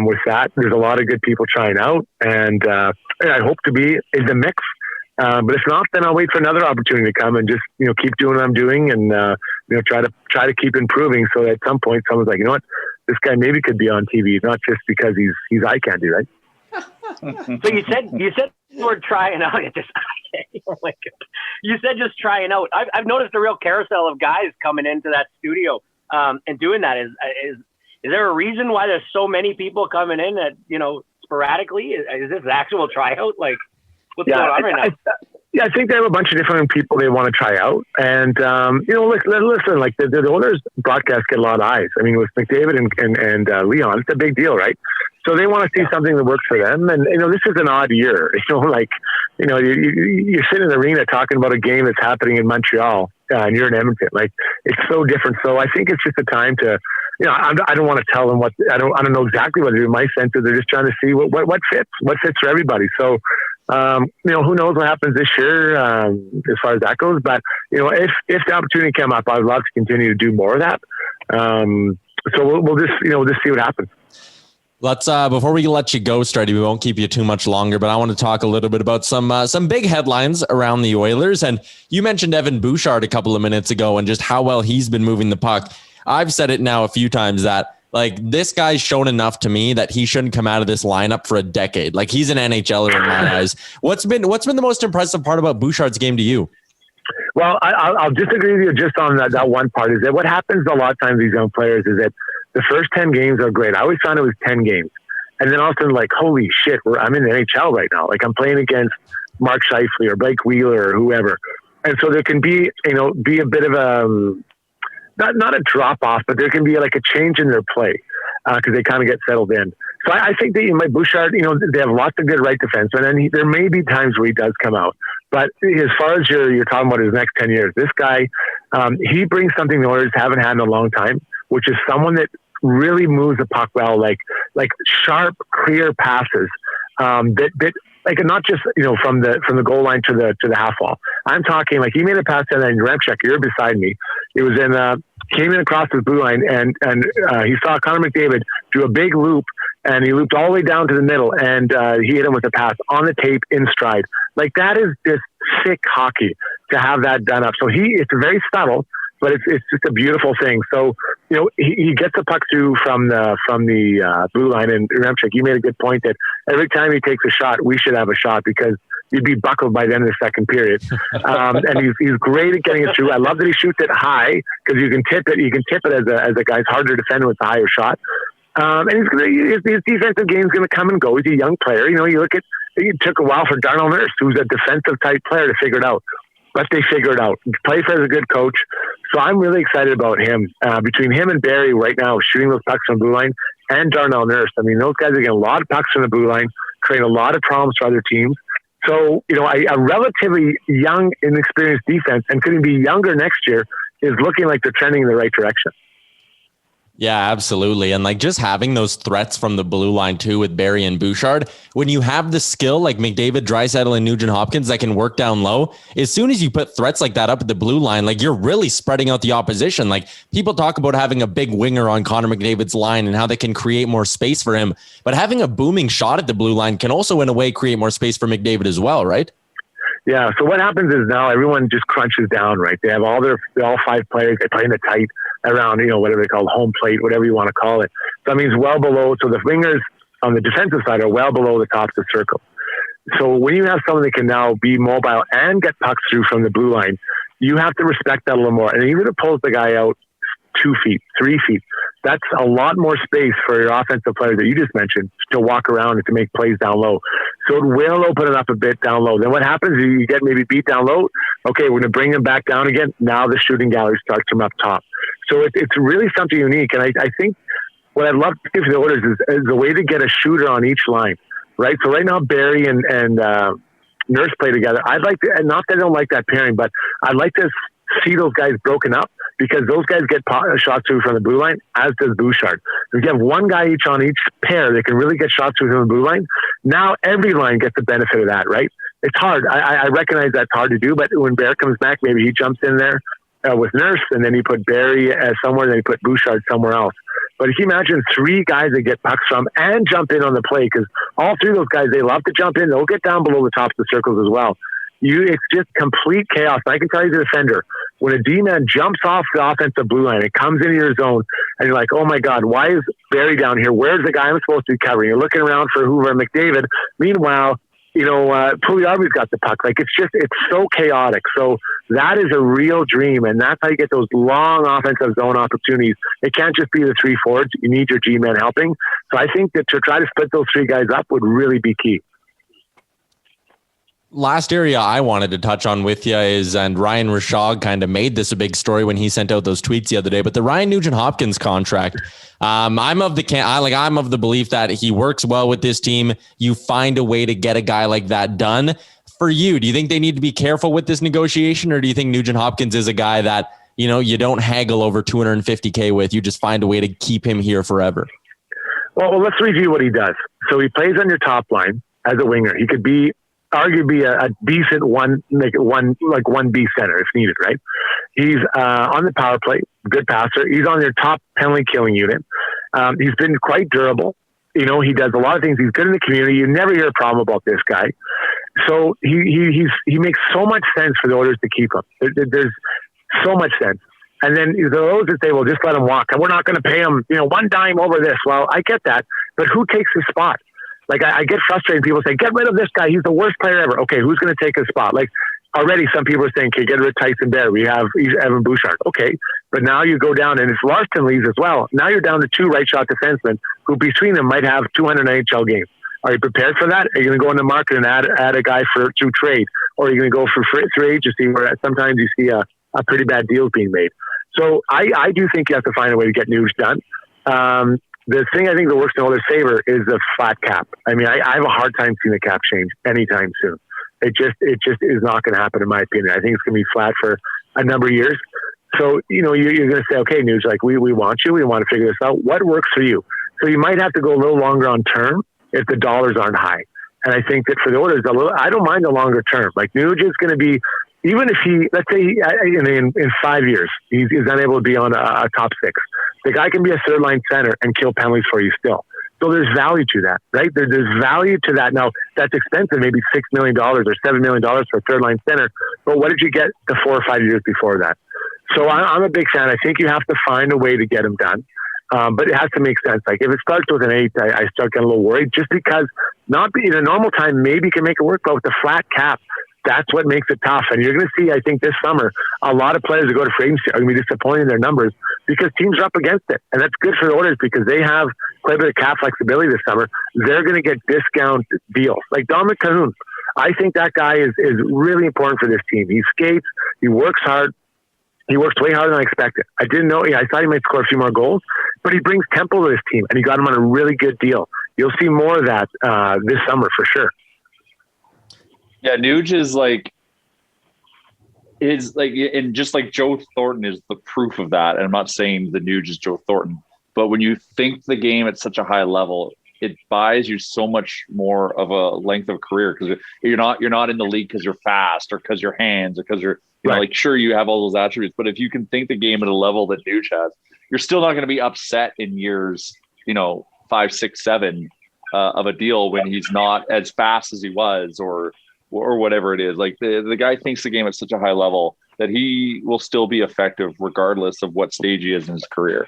with that. There's a lot of good people trying out and I hope to be in the mix. But if not, then I'll wait for another opportunity to come and just, keep doing what I'm doing and, try to keep improving. So at some point someone's like, you know what, this guy maybe could be on TV, not just because he's eye candy, right? So you said the word trying out. Oh my God. You said just trying out. I've noticed a real carousel of guys coming into that studio and doing that. Is there a reason why there's so many people coming in that, sporadically? Is this actual tryout? Like, what's going on right now? I think they have a bunch of different people they want to try out. And, listen, like the Oilers broadcast get a lot of eyes. I mean, with McDavid and Leon, it's a big deal, right? So they want to see something that works for them. And, this is an odd year. You're sitting in the arena talking about a game that's happening in Montreal and you're in Edmonton. Like, it's so different. So I think it's just a time to, I don't want to tell them I don't know exactly what to do. My sense is they're just trying to see what fits for everybody. So, who knows what happens this year as far as that goes. But, if the opportunity came up, I would love to continue to do more of that. So we'll just see what happens. Let's before we let you go, Struddy, we won't keep you too much longer, but I want to talk a little bit about some big headlines around the Oilers. And you mentioned Evan Bouchard a couple of minutes ago and just how well he's been moving the puck. I've said it now a few times that like this guy's shown enough to me that he shouldn't come out of this lineup for a decade. Like he's an NHLer in my eyes. What's been the most impressive part about Bouchard's game to you? Well, I'll disagree with you just on that one part. Is that what happens a lot of times with these young players is that the first 10 games are great. I always found it was 10 games. And then all of a sudden, like, holy shit, I'm in the NHL right now. Like, I'm playing against Mark Scheifele or Blake Wheeler or whoever. And so there can be a bit of a, not a drop-off, but there can be like a change in their play because they kind of get settled in. So I think that my Bouchard, they have lots of good right defensemen, and there may be times where he does come out. But as far as you're talking about his next 10 years, this guy, he brings something the Oilers haven't had in a long time, which is someone that really moves the puck well, like sharp, clear passes that like not just from the goal line to the half wall. I'm talking like he made a pass and then Ramchek, you're beside me. It was came in across the blue line and he saw Connor McDavid do a big loop and he looped all the way down to the middle and he hit him with a pass on the tape in stride. Like that is just sick hockey to have that done up. So it's very subtle. but it's just a beautiful thing. So, he gets the puck through from the blue line, and Remchuk, you made a good point that every time he takes a shot, we should have a shot because you'd be buckled by the end of the second period. And he's great at getting it through. I love that he shoots it high because you can tip it. You can tip it as a guy's harder to defend with a higher shot. And his defensive game is going to come and go. He's a young player. It took a while for Darnell Nurse, who's a defensive type player, to figure it out. But they figure it out. Playfair is a good coach. So I'm really excited about him. Between him and Barry right now, shooting those pucks from the blue line, and Darnell Nurse. I mean, those guys are getting a lot of pucks from the blue line, creating a lot of problems for other teams. So, a relatively young, inexperienced defense, and could be younger next year, is looking like they're trending in the right direction. Yeah, absolutely. And just having those threats from the blue line too with Barry and Bouchard, when you have the skill like McDavid, Draisaitl, and Nugent-Hopkins that can work down low, as soon as you put threats like that up at the blue line, you're really spreading out the opposition. People talk about having a big winger on Connor McDavid's line and how they can create more space for him, but having a booming shot at the blue line can also in a way create more space for McDavid as well, right? Yeah. So what happens is now everyone just crunches down, right? They have all 5 players. They play in the tight around, whatever they call home plate, whatever you want to call it. So that means well below. So the wingers on the defensive side are well below the top of the circle. So when you have someone that can now be mobile and get pucks through from the blue line, you have to respect that a little more. And even if it pulls the guy out 2 feet, 3 feet, that's a lot more space for your offensive players that you just mentioned to walk around and to make plays down low. So it will open it up a bit down low. Then what happens is you get maybe beat down low. Okay, we're going to bring them back down again. Now the shooting gallery starts from up top. So it's really something unique. And I think what I'd love to do for the Oilers is a way to get a shooter on each line, right? So right now Barry and Nurse play together. I'd like to, and not that I don't like that pairing, but I'd like to see those guys broken up because those guys get shots through from the blue line, as does Bouchard. If you have one guy each on each pair, they can really get shots through from the blue line. Now every line gets the benefit of that, right? It's hard. I recognize that's hard to do, but when Bear comes back, maybe he jumps in there with Nurse, and then you put Barry somewhere, then you put Bouchard somewhere else. But if you imagine 3 guys that get pucks from and jump in on the play, because all 3 of those guys, they love to jump in. They'll get down below the tops of the circles as well. It's just complete chaos. And I can tell you, the defender, when a D-man jumps off the offensive blue line, it comes into your zone, and you're like, oh my God, why is Barry down here? Where's the guy I'm supposed to be covering? You're looking around for Hoover and McDavid. Meanwhile, Pugliarvi's got the puck. It's so chaotic. So that is a real dream, and that's how you get those long offensive zone opportunities. It can't just be the 3 forwards. You need your G-man helping. So I think that to try to split those 3 guys up would really be key. Last area I wanted to touch on with you is, and Ryan Rishaug kind of made this a big story when he sent out those tweets the other day, but the Ryan Nugent-Hopkins contract. I'm of the belief that he works well with this team. You find a way to get a guy like that done. For you, do you think they need to be careful with this negotiation, or do you think Nugent-Hopkins is a guy that, you don't haggle over $250K with? You just find a way to keep him here forever? Well, let's review what he does. So he plays on your top line as a winger. He could be arguably a decent 1B center if needed, right? He's on the power play, good passer. He's on their top penalty killing unit. He's been quite durable. He does a lot of things. He's good in the community. You never hear a problem about this guy. So he makes so much sense for the Oilers to keep him. There's so much sense. And then those that say, well, just let him walk. And we're not going to pay him, one dime over this. Well, I get that. But who takes his spot? I get frustrated. People say, get rid of this guy. He's the worst player ever. Okay, who's going to take his spot? Already some people are saying, okay, get rid of Tyson Bear. We have Evan Bouchard. Okay, but now you go down, and if Larson leaves as well, now you're down to 2 right shot defensemen who between them might have 200 NHL games. Are you prepared for that? Are you going to go in the market and add a guy through trade? Or are you going to go for free agency where sometimes you see a pretty bad deal being made? So I do think you have to find a way to get news done. The thing I think that works in Oilers' favor is the flat cap. I mean, I have a hard time seeing the cap change anytime soon. It just is not going to happen, in my opinion. I think it's going to be flat for a number of years. So, you're going to say, okay, News, we want you. We want to figure this out. What works for you? So you might have to go a little longer on term if the dollars aren't high. And I think that for the Oilers, I don't mind the longer term. Nuge is going to be, even if he, let's say in 5 years, he's unable to be on a top 6. The guy can be a third line center and kill penalties for you still. So there's value to that, right? There's value to that. Now, that's expensive, maybe $6 million or $7 million for a third line center. But what did you get the 4 or 5 years before that? So I'm a big fan. I think you have to find a way to get them done. But it has to make sense. Like if it starts with an 8, I start getting a little worried just because not in a normal time, maybe you can make it work, but with the flat cap, that's what makes it tough. And you're going to see, I think this summer, a lot of players that go to free agency are going to be disappointed in their numbers because teams are up against it. And that's good for the Oilers because they have quite a bit of cap flexibility this summer. They're going to get discount deals. Like Dominic Cahoon, I think that guy is really important for this team. He skates, he works hard. He works way harder than I expected. I didn't know. I thought he might score a few more goals, but he brings tempo to this team, and he got him on a really good deal. You'll see more of that this summer for sure. Yeah, Nuge is like, and just like Joe Thornton is the proof of that. And I'm not saying the Nuge is Joe Thornton, but when you think the game at such a high level, it buys you so much more of a length of career because you're not in the league because you're fast or because your hands or because you're right. Like sure you have all those attributes, but if you can think the game at a level that Nuge has, you're still not going to be upset in years 5, 6, 7 of a deal when he's not as fast as he was or whatever it is. Like the guy thinks the game at such a high level that he will still be effective regardless of what stage he is in his career.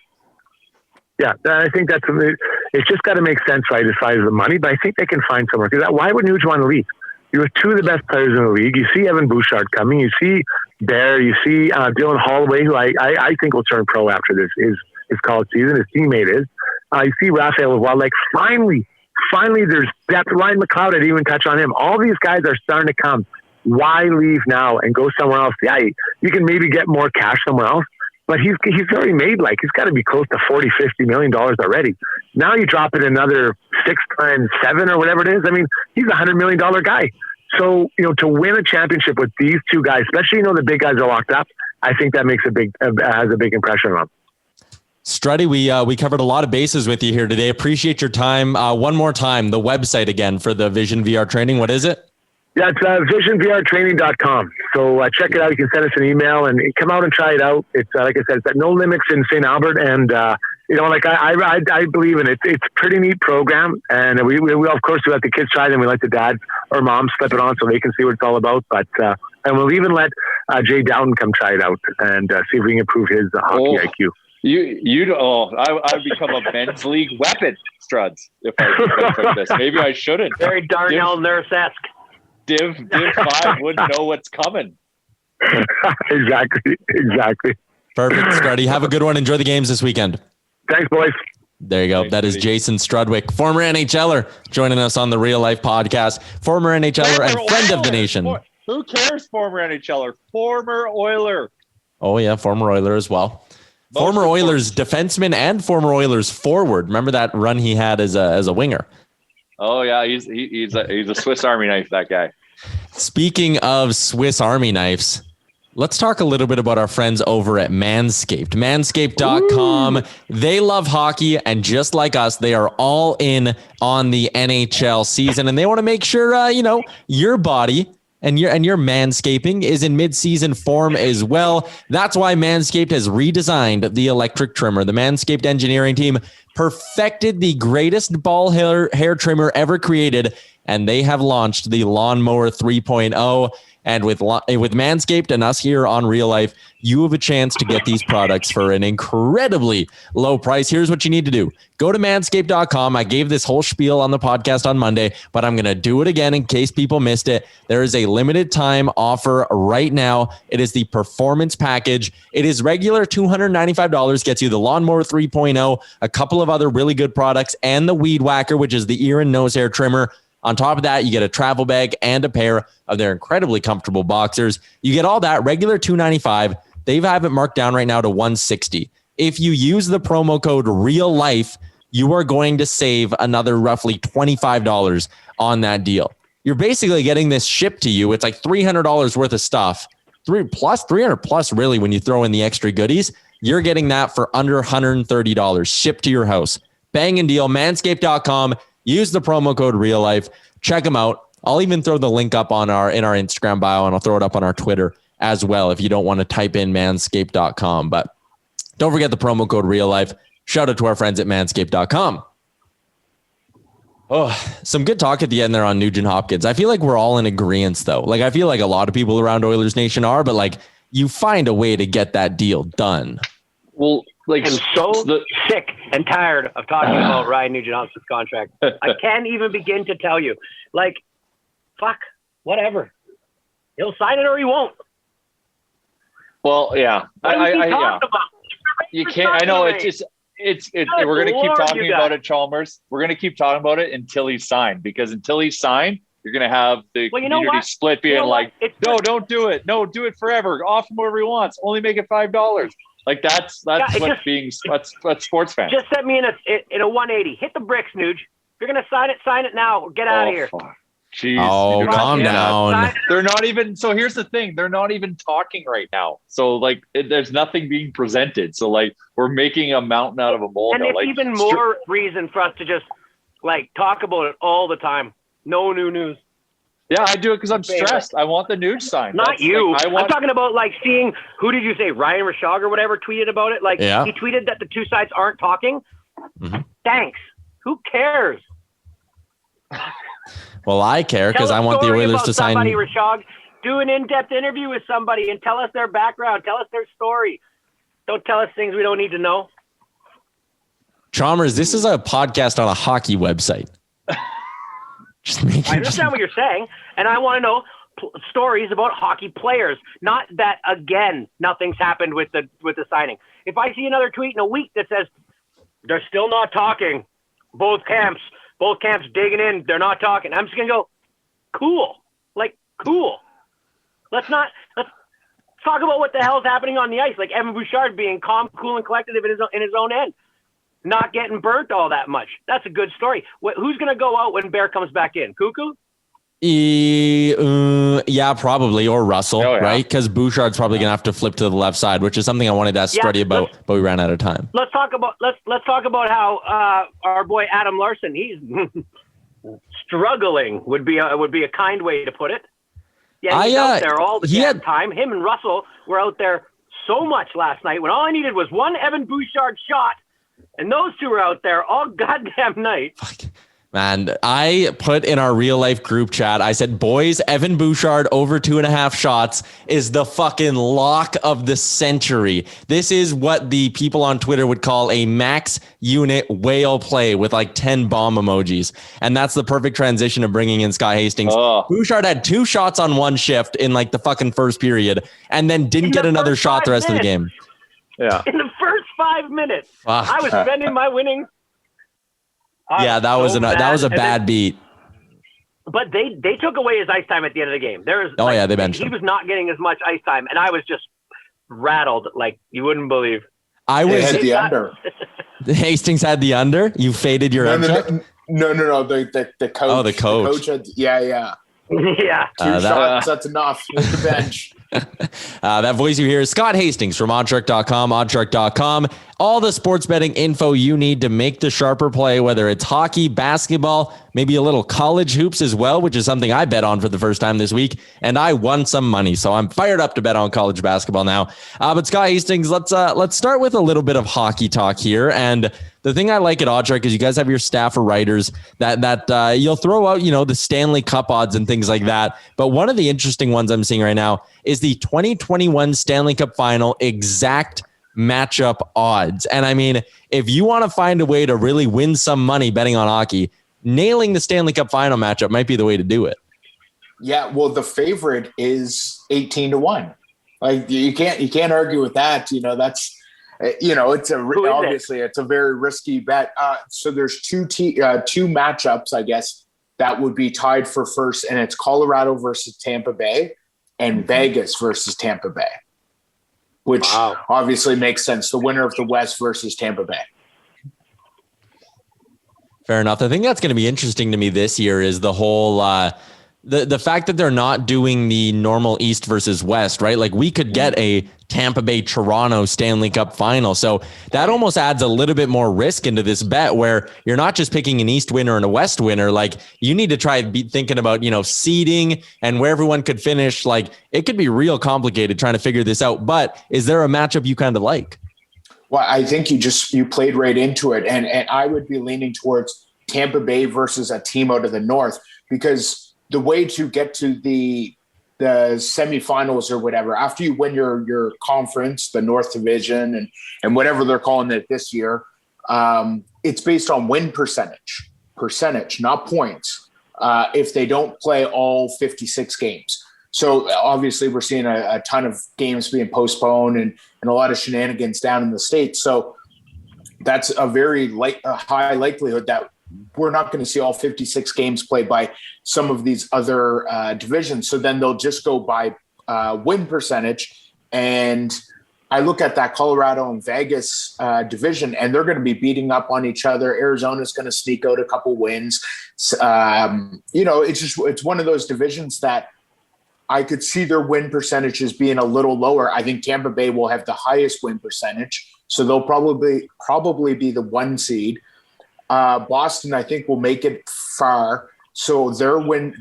Yeah, I think it's just got to make sense, right, as far as the money, but I think they can find somewhere. Because why would Nuge want to leave? You have two of the best players in the league. You see Evan Bouchard coming. You see Bear. You see Dylan Holloway, who I think will turn pro after this his college season. His teammate is. You see Raphael as well. Like finally there's depth. Ryan McLeod, I didn't even touch on him. All these guys are starting to come. Why leave now and go somewhere else? Yeah, you can maybe get more cash somewhere else. But he's already made he's got to be close to $40, $50 million already. Now you drop it another 6 times 7 or whatever it is. I mean, he's a $100 million guy. So, to win a championship with these two guys, especially, the big guys are locked up, I think that makes has a big impression on them. Struddy, we covered a lot of bases with you here today. Appreciate your time. One more time, the website again for the Vision VR training. What is it? Yeah, it's visionvrtraining.com. So check it out. You can send us an email and come out and try it out. It's like I said, it's at No Limits in St. Albert. And, I believe in it. It's a pretty neat program. And we of course, we let the kids try it and we let the dads or moms slip it on so they can see what it's all about. But, and we'll even let Jay Dowden come try it out and see if we can improve his hockey IQ. I'd become a men's league weapon, Struds, if I took this. Maybe I shouldn't. Very Darnell Nurse-esque. Div 5 wouldn't know what's coming. Exactly. Perfect, Struddy. Have a good one. Enjoy the games this weekend. Thanks, boys. There you go. Thanks, that is Jason Strudwick, former NHLer, joining us on the Real Life podcast. Former NHLer and friend of the nation. Who cares, former NHLer? Former Oiler. Oh, yeah, former Oiler as well. Former Oilers defenseman and former Oilers forward. Remember that run he had as a winger? Oh yeah, he's a Swiss Army knife, that guy. Speaking of Swiss Army knives, let's talk a little bit about our friends over at Manscaped. Manscaped.com. Ooh. They love hockey, and just like us, they are all in on the NHL season, and they want to make sure your body and your manscaping is in mid-season form as well. That's why Manscaped has redesigned the electric trimmer. The Manscaped engineering team perfected the greatest ball hair trimmer ever created, and they have launched the Lawnmower 3.0. And with Manscaped and us here on Real Life, you have a chance to get these products for an incredibly low price. Here's what you need to do. Go to manscaped.com. I gave this whole spiel on the podcast on Monday, but I'm going to do it again in case people missed it. There is a limited time offer right now. It is the Performance Package. It is regular $295, gets you the Lawnmower 3.0, a couple of other really good products, and the Weed Whacker, which is the ear and nose hair trimmer. On top of that, you get a travel bag and a pair of their incredibly comfortable boxers. You get all that, regular $295. They have it marked down right now to $160. If you use the promo code REALLIFE, you are going to save another roughly $25 on that deal. You're basically getting this shipped to you. It's like $300 worth of stuff. 300 plus really when you throw in the extra goodies. You're getting that for under $130 shipped to your house. Banging deal, manscaped.com. Use the promo code REALLIFE. Check them out. I'll even throw the link up in our Instagram bio, and I'll throw it up on our Twitter as well if you don't want to type in manscaped.com. But don't forget the promo code REALLIFE. Shout out to our friends at manscaped.com. Oh, some good talk at the end there on Nugent-Hopkins. I feel like we're all in agreement, though. I feel like a lot of people around Oilers Nation are, but you find a way to get that deal done. Well, like I'm so sick and tired of talking about Ryan Nugent-Hopkins' contract. I can't even begin to tell you. Like, fuck, whatever. He'll sign it or he won't. Well, yeah. About? You can't. I know it's just we're going to keep talking about it, Chalmers. We're going to keep talking about it until he's signed, because until he's signed, you're going to have the community split being no, don't do it. No, do it forever. Offer him whatever he wants. Only make it $5. Like that's what sports fans. Just set me in a 180. Hit the bricks, Nuge. If you're going to sign it now. Or get out of here. Jeez, calm down. They're not even. So here's the thing: they're not even talking right now. So like, there's nothing being presented. So like, we're making a mountain out of a molehill. And it's even more reason for us to just like talk about it all the time. No new news. Yeah, I do it because I'm stressed. I want the Nuge sign. Not you. I'm talking about like seeing, who did you say, Ryan Rashog or whatever tweeted about it? Like he tweeted that the two sides aren't talking. Mm-hmm. Thanks. Who cares? Well, I care because I want the Oilers to sign. Somebody, Rashog, do an in-depth interview with somebody and tell us their background. Tell us their story. Don't tell us things we don't need to know. Chalmers, this is a podcast on a hockey website. I understand what you're saying, and I want to know stories about hockey players. Not that, again, nothing's happened with the signing. If I see another tweet in a week that says they're still not talking, both camps digging in, they're not talking, I'm just gonna go, cool. Let's talk about what the hell is happening on the ice. Like Evan Bouchard being calm, cool, and collected in his own end. Not getting burnt all that much. That's a good story. Who's going to go out when Bear comes back in? Cuckoo? Yeah, probably. Or Russell, right? Because Bouchard's probably going to have to flip to the left side, which is something I wanted to ask Struddy about, but we ran out of time. Let's talk about how our boy Adam Larson, he's struggling would be a kind way to put it. Yeah, he's out there all the damn time. Him and Russell were out there so much last night when all I needed was one Evan Bouchard shot. And those two are out there all goddamn night. Man, I put in our real life group chat, I said, boys, Evan Bouchard over 2.5 shots is the fucking lock of the century. This is what the people on Twitter would call a max unit whale play with like 10 bomb emojis. And that's the perfect transition of bringing in Scott Hastings. Bouchard had 2 shots on one shift in like the fucking first period and then didn't get another shot the rest of the game. Yeah. In the first 5 minutes, I was spending my winnings. Yeah, that was a bad beat. But they took away his ice time at the end of the game. They benched him. He was not getting as much ice time, and I was just rattled like you wouldn't believe. They had the under. Hastings had the under. You faded your uncheck? No. The coach. Oh, the coach. The coach had, yeah. Yeah. 2 shots. That's enough. With the bench. That voice you hear is Scott Hastings from Oddsshark.com, Oddsshark.com. All the sports betting info you need to make the sharper play, whether it's hockey, basketball, maybe a little college hoops as well, which is something I bet on for the first time this week. And I won some money, so I'm fired up to bet on college basketball now. But Scott Hastings, let's start with a little bit of hockey talk here. And the thing I like at Oddsshark is you guys have your staff of writers that you'll throw out, the Stanley Cup odds and things like that. But one of the interesting ones I'm seeing right now is the 2021 Stanley Cup Final exact matchup odds. And I mean, if you want to find a way to really win some money betting on hockey, nailing the Stanley Cup Final matchup might be the way to do it. Yeah, well, the favorite is 18-1. Like you can't argue with that. That's it's a very risky bet. So there's two matchups, I guess, that would be tied for first, and it's Colorado versus Tampa Bay and Vegas versus Tampa Bay, which obviously makes sense. The winner of the West versus Tampa Bay. Fair enough. I think that's going to be interesting to me this year is the whole the fact that they're not doing the normal East versus West, right? Like we could get a Tampa Bay Toronto Stanley Cup Final. So that almost adds a little bit more risk into this bet where you're not just picking an East winner and a West winner. Like you need to try to be thinking about, seeding and where everyone could finish. Like it could be real complicated trying to figure this out. But is there a matchup you kind of like? Well, I think you played right into it. And I would be leaning towards Tampa Bay versus a team out of the North, because the way to get to the the semifinals or whatever, after you win your conference, the North Division and whatever they're calling it this year, it's based on win percentage, not points, if they don't play all 56 games. So obviously we're seeing a ton of games being postponed and a lot of shenanigans down in the States. So that's a very high likelihood that we're not going to see all 56 games played by some of these other divisions. So then they'll just go by win percentage. And I look at that Colorado and Vegas division, and they're going to be beating up on each other. Arizona's going to sneak out a couple wins. It's one of those divisions that I could see their win percentages being a little lower. I think Tampa Bay will have the highest win percentage, so they'll probably be the 1 seed. Boston, I think, will make it far, so their win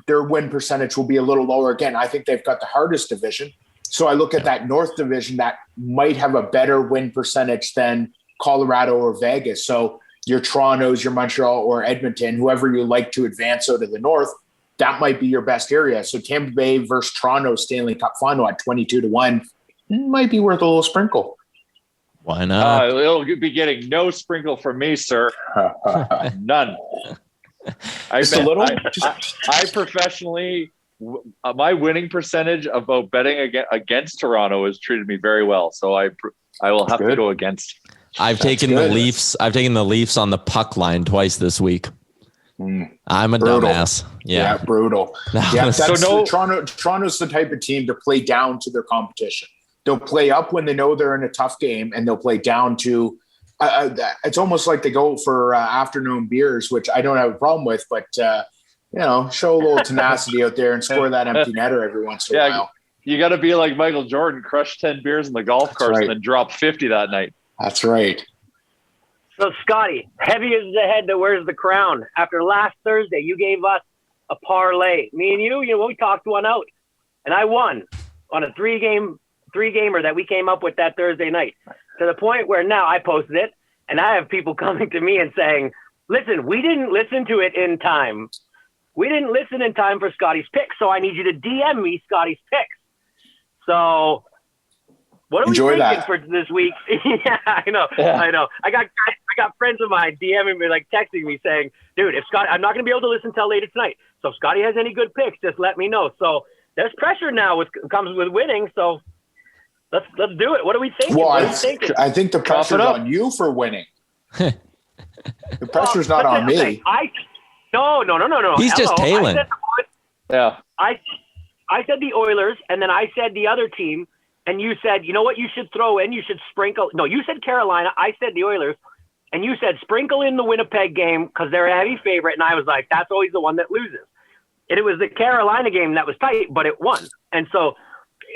percentage will be a little lower. Again, I think they've got the hardest division. So I look at that North Division that might have a better win percentage than Colorado or Vegas. So your Torontos, your Montreal, or Edmonton, whoever you like to advance out of the North, that might be your best area. So Tampa Bay versus Toronto Stanley Cup final at 22-1 might be worth a little sprinkle. Why not? It'll be getting no sprinkle from me, sir. None. Just a little. I professionally, my winning percentage about betting against Toronto has treated me very well. So I will have to go against. I've taken the Leafs. I've taken the Leafs on the puck line twice this week. I'm a dumbass. Yeah, brutal. Yeah, Toronto's the type of team to play down to their competition. They'll play up when they know they're in a tough game, and they'll play down to. It's almost like they go for afternoon beers, which I don't have a problem with, but show a little tenacity out there and score that empty netter every once in a while. You got to be like Michael Jordan, crush 10 beers in the golf course, and then drop 50 that night. That's right. So, Scotty, heavy is the head that wears the crown. After last Thursday, you gave us a parlay. Me and you, we talked one out, and I won on a three-gamer that we came up with that Thursday night, to the point where now I posted it, and I have people coming to me and saying, listen, we didn't listen to it in time. We didn't listen in time for Scotty's picks, so I need you to DM me Scotty's picks. So what are we thinking for this week? Yeah, I know. I got friends of mine DMing me, like texting me saying, dude, I'm not going to be able to listen till later tonight. So if Scotty has any good picks, just let me know. So there's pressure now comes with winning. So let's do it. What are we thinking? Well, I think the pressure's on you for winning. The pressure's not on me. No. He's just tailing. I said the Oilers, and then I said the other team, and you said, you know what you should throw in? You should sprinkle. No, you said Carolina. I said the Oilers, and you said sprinkle in the Winnipeg game because they're a heavy favorite, and I was like, that's always the one that loses. And it was the Carolina game that was tight, but it won. And so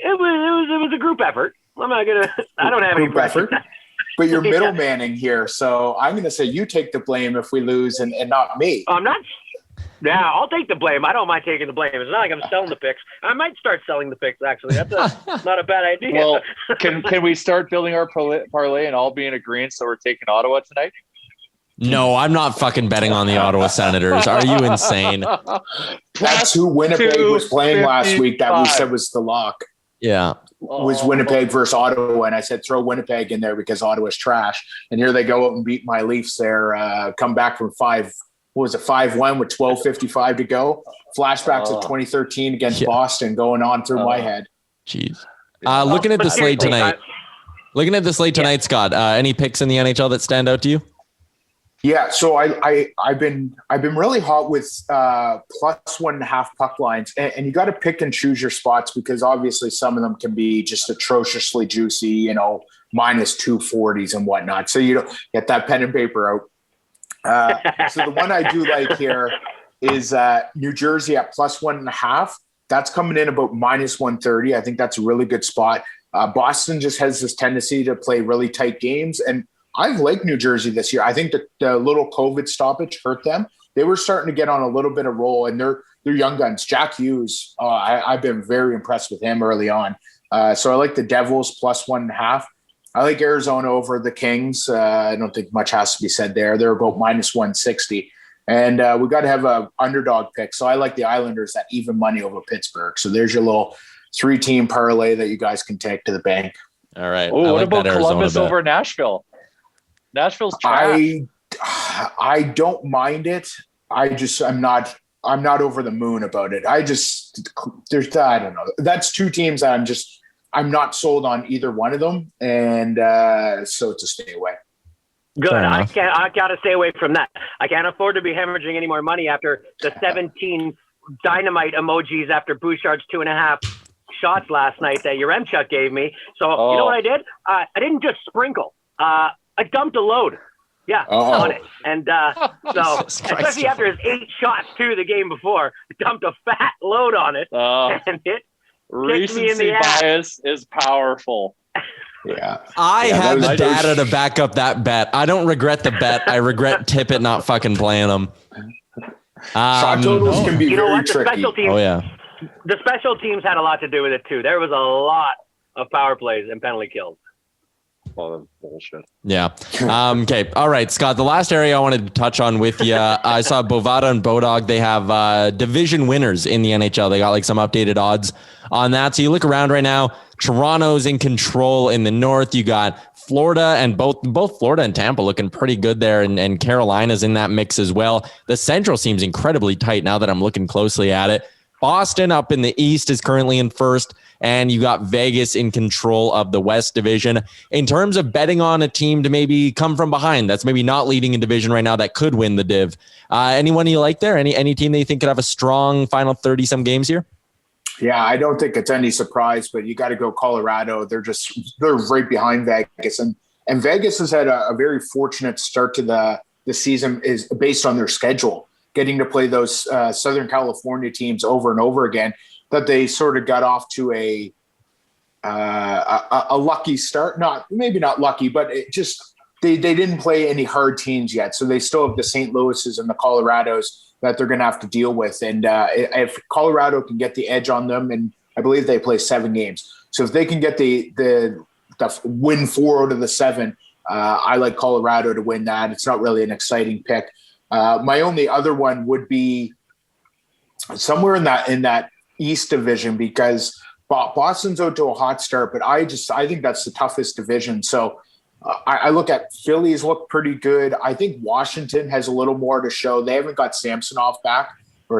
it was a group effort. I don't have any pressure. But you're middlemaning here, so I'm going to say you take the blame if we lose and not me. I'm not. Yeah, I'll take the blame. I don't mind taking the blame. It's not like I'm selling the picks. I might start selling the picks, actually. That's not a bad idea. Well, can we start building our parlay and all be in agreement so we're taking Ottawa tonight? No, I'm not fucking betting on the Ottawa Senators. Are you insane? That's who Winnipeg was playing last week that we said was the lock. Yeah. Was Winnipeg versus Ottawa, and I said throw Winnipeg in there because Ottawa's trash. And here they go out and beat my Leafs there, come back from 5-1 with 12:55 to go. Flashbacks of 2013 against Boston going on through my head. Jeez. Looking at the slate tonight, Scott, any picks in the NHL that stand out to you? Yeah, so I've been really hot with +1.5 puck lines, and you got to pick and choose your spots because obviously some of them can be just atrociously juicy, -240s and whatnot. So you don't get that pen and paper out. So the one I do like here is New Jersey at +1.5. That's coming in about -130. I think that's a really good spot. Boston just has this tendency to play really tight games, and I've liked New Jersey this year. I think that the little COVID stoppage hurt them. They were starting to get on a little bit of roll, and they're young guns. Jack Hughes, I've been very impressed with him early on. So I like the Devils +1.5. I like Arizona over the Kings. I don't think much has to be said there. They're about -160. And we got to have a underdog pick. So I like the Islanders at even money over Pittsburgh. So there's your little 3-team parlay that you guys can take to the bank. All right. Oh, what about Columbus over Nashville? Nashville's trash. I don't mind it. I'm not over the moon about it. I don't know. That's 2 teams that I'm not sold on either one of them. And so to stay away. Good. I gotta stay away from that. I can't afford to be hemorrhaging any more money after the 17 dynamite emojis after Bouchard's 2.5 shots last night that Yaremchuk gave me. So you know what I did? I didn't just sprinkle. I dumped a load. Yeah, on it. And so, especially after his 8 shots too the game before, dumped a fat load on it, and it kicked me in the ass. Bias is powerful. Yeah, I have the data to back up that bet. I don't regret the bet. I regret Tippett not fucking playing them. Shot totals can be very tricky. Special teams, the special teams had a lot to do with it too. There was a lot of power plays and penalty kills. Oh, that's bullshit. Yeah. Okay. All right, Scott. The last area I wanted to touch on with you, I saw Bovada and Bodog. They have division winners in the NHL. They got like some updated odds on that. So you look around right now. Toronto's in control in the north. You got Florida and both Florida and Tampa looking pretty good there, and Carolina's in that mix as well. The Central seems incredibly tight now that I'm looking closely at it. Boston up in the East is currently in first, and you got Vegas in control of the West Division. In terms of betting on a team to maybe come from behind, that's maybe not leading in division right now, that could win the div. Anyone you like there? Any team that you think could have a strong final 30-some games here? Yeah, I don't think it's any surprise, but you got to go Colorado. They're right behind Vegas, and Vegas has had a very fortunate start to the season is based on their schedule, getting to play those Southern California teams over and over again. That they sort of got off to a lucky start. Maybe not lucky, but it just they didn't play any hard teams yet, so they still have the St. Louis's and the Colorados that they're going to have to deal with. And if Colorado can get the edge on them, and I believe they play 7 games, so if they can get the win 4 out of the 7, I like Colorado to win that. It's not really an exciting pick. My only other one would be somewhere in that East division, because Boston's out to a hot start, but I think that's the toughest division. So I look at Phillies look pretty good. I think Washington has a little more to show. They haven't got Samsonov, their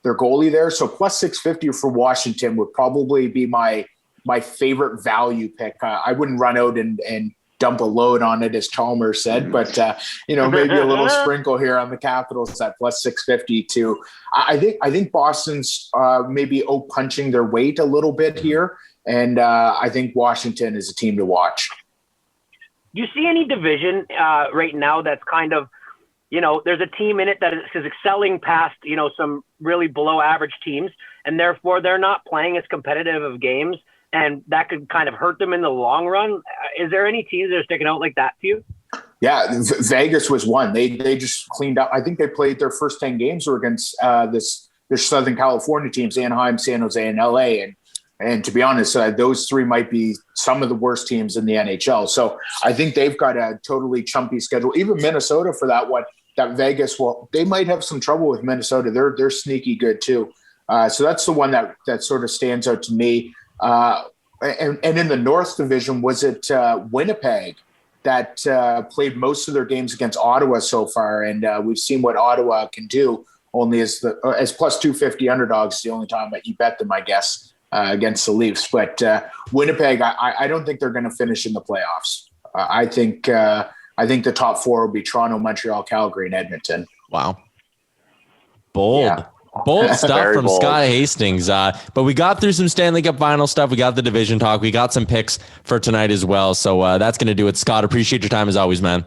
goalie there. So plus 650 for Washington would probably be my favorite value pick. I wouldn't run out and dump a load on it, as Chalmers said, but maybe a little sprinkle here on the Capitals at plus 650 too. I think Boston's maybe punching their weight a little bit here, and I think Washington is a team to watch. Do you see any division right now that's kind of, there's a team in it that is excelling past, some really below average teams, and therefore they're not playing as competitive of games, and that could kind of hurt them in the long run? Is there any teams that are sticking out like that to you? Yeah, Vegas was one. They just cleaned up. I think they played their first 10 games were against their Southern California teams, Anaheim, San Jose, and LA. And to be honest, those 3 might be some of the worst teams in the NHL. So I think they've got a totally chumpy schedule. Even Minnesota for that one. That Vegas, they might have some trouble with Minnesota. They're sneaky good too. So that's the one that sort of stands out to me. And in the North Division, was it Winnipeg that played most of their games against Ottawa so far? And we've seen what Ottawa can do. Only as plus 250 underdogs is the only time that you bet them, I guess, against the Leafs. But Winnipeg, I don't think they're going to finish in the playoffs. I think the top 4 will be Toronto, Montreal, Calgary, and Edmonton. Wow, bold. Yeah. Bold stuff from bold. Scott Hastings. But we got through some Stanley Cup final stuff. We got the division talk. We got some picks for tonight as well. So that's going to do it. Scott, appreciate your time as always, man.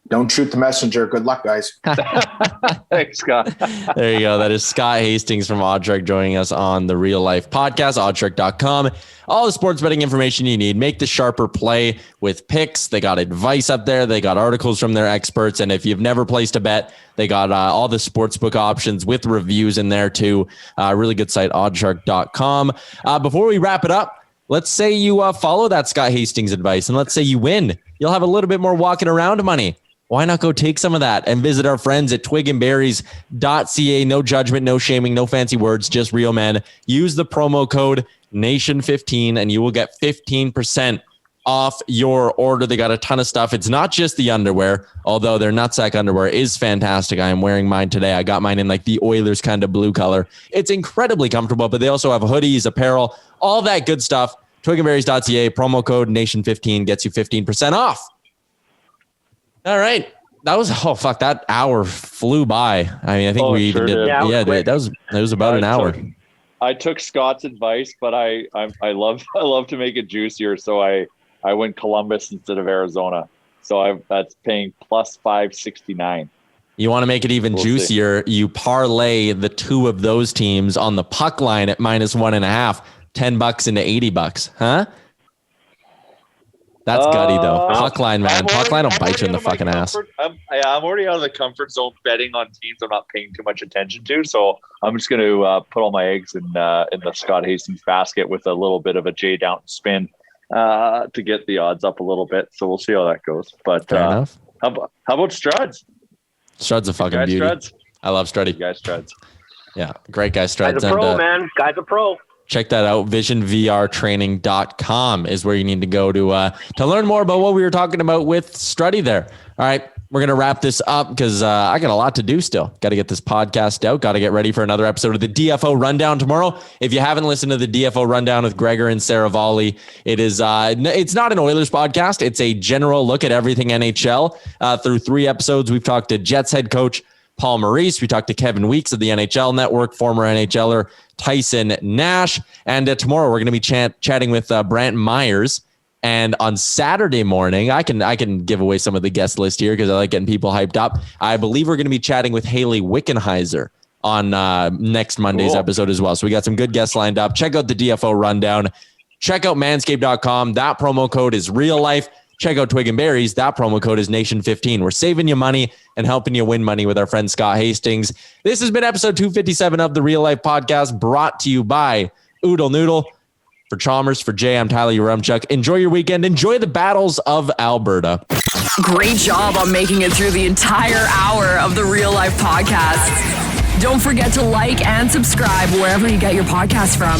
Don't shoot the messenger. Good luck, guys. Thanks, Scott. There you go. That is Scott Hastings from Oddsshark joining us on the Real Life Podcast, oddsshark.com. All the sports betting information you need. Make the sharper play with picks. They got advice up there. They got articles from their experts. And if you've never placed a bet, they got all the sportsbook options with reviews in there too. Really good site, oddsshark.com. Before we wrap it up, let's say you follow that Scott Hastings advice and let's say you win. You'll have a little bit more walking around money. Why not go take some of that and visit our friends at twigandberries.ca? No judgment, no shaming, no fancy words, just real men. Use the promo code NATION15 and you will get 15% off your order. They got a ton of stuff. It's not just the underwear, although their nutsack underwear is fantastic. I am wearing mine today. I got mine in like the Oilers kind of blue color. It's incredibly comfortable, but they also have hoodies, apparel, all that good stuff. twigandberries.ca, promo code NATION15 gets you 15% off. All right. That was, that hour flew by. I mean, I think we even did. Yeah, that was about an hour. I took Scott's advice, but I love to make it juicier. So I went Columbus instead of Arizona. So that's paying plus 569. You want to make it even juicier. You parlay the two of those teams on the puck line at -1.5, $10 into $80, huh? That's gutty though. Puck line, man. Puck line will bite you in the fucking ass. I'm already out of the comfort zone betting on teams I'm not paying too much attention to. So I'm just going to put all my eggs in the Scott Hastings basket with a little bit of a Jay Downton spin to get the odds up a little bit. So we'll see how that goes. But fair enough. How about Struds? Strud's a fucking beauty. Struds. I love Struddy. Guys, Struds. Yeah, great guy, Struds. Guy's a pro, man. Guy's a pro. Check that out. visionvrtraining.com is where you need to go to learn more about what we were talking about with Struddy there. All right, we're going to wrap this up because I got a lot to do still. Got to get this podcast out. Got to get ready for another episode of the DFO Rundown tomorrow. If you haven't listened to the DFO Rundown with Gregor and Sarah Volley, it is it's not an Oilers podcast. It's a general look at everything NHL. Through 3 episodes, we've talked to Jets head coach Paul Maurice. We talked to Kevin Weeks of the NHL Network, former NHLer Tyson Nash. And tomorrow we're going to be chatting with Brant Myers. And on Saturday morning, I can give away some of the guest list here because I like getting people hyped up. I believe we're going to be chatting with Haley Wickenheiser on next Monday's episode as well. So we got some good guests lined up. Check out the DFO Rundown. Check out manscaped.com. That promo code is real life. Check out Twig and Berries. That promo code is Nation15. We're saving you money and helping you win money with our friend Scott Hastings. This has been episode 257 of the Real Life Podcast, brought to you by Oodle Noodle. For Chalmers, for Jay, I'm Tyler Yaremchuk. Enjoy your weekend. Enjoy the battles of Alberta. Great job on making it through the entire hour of the Real Life Podcast. Don't forget to like and subscribe wherever you get your podcast from.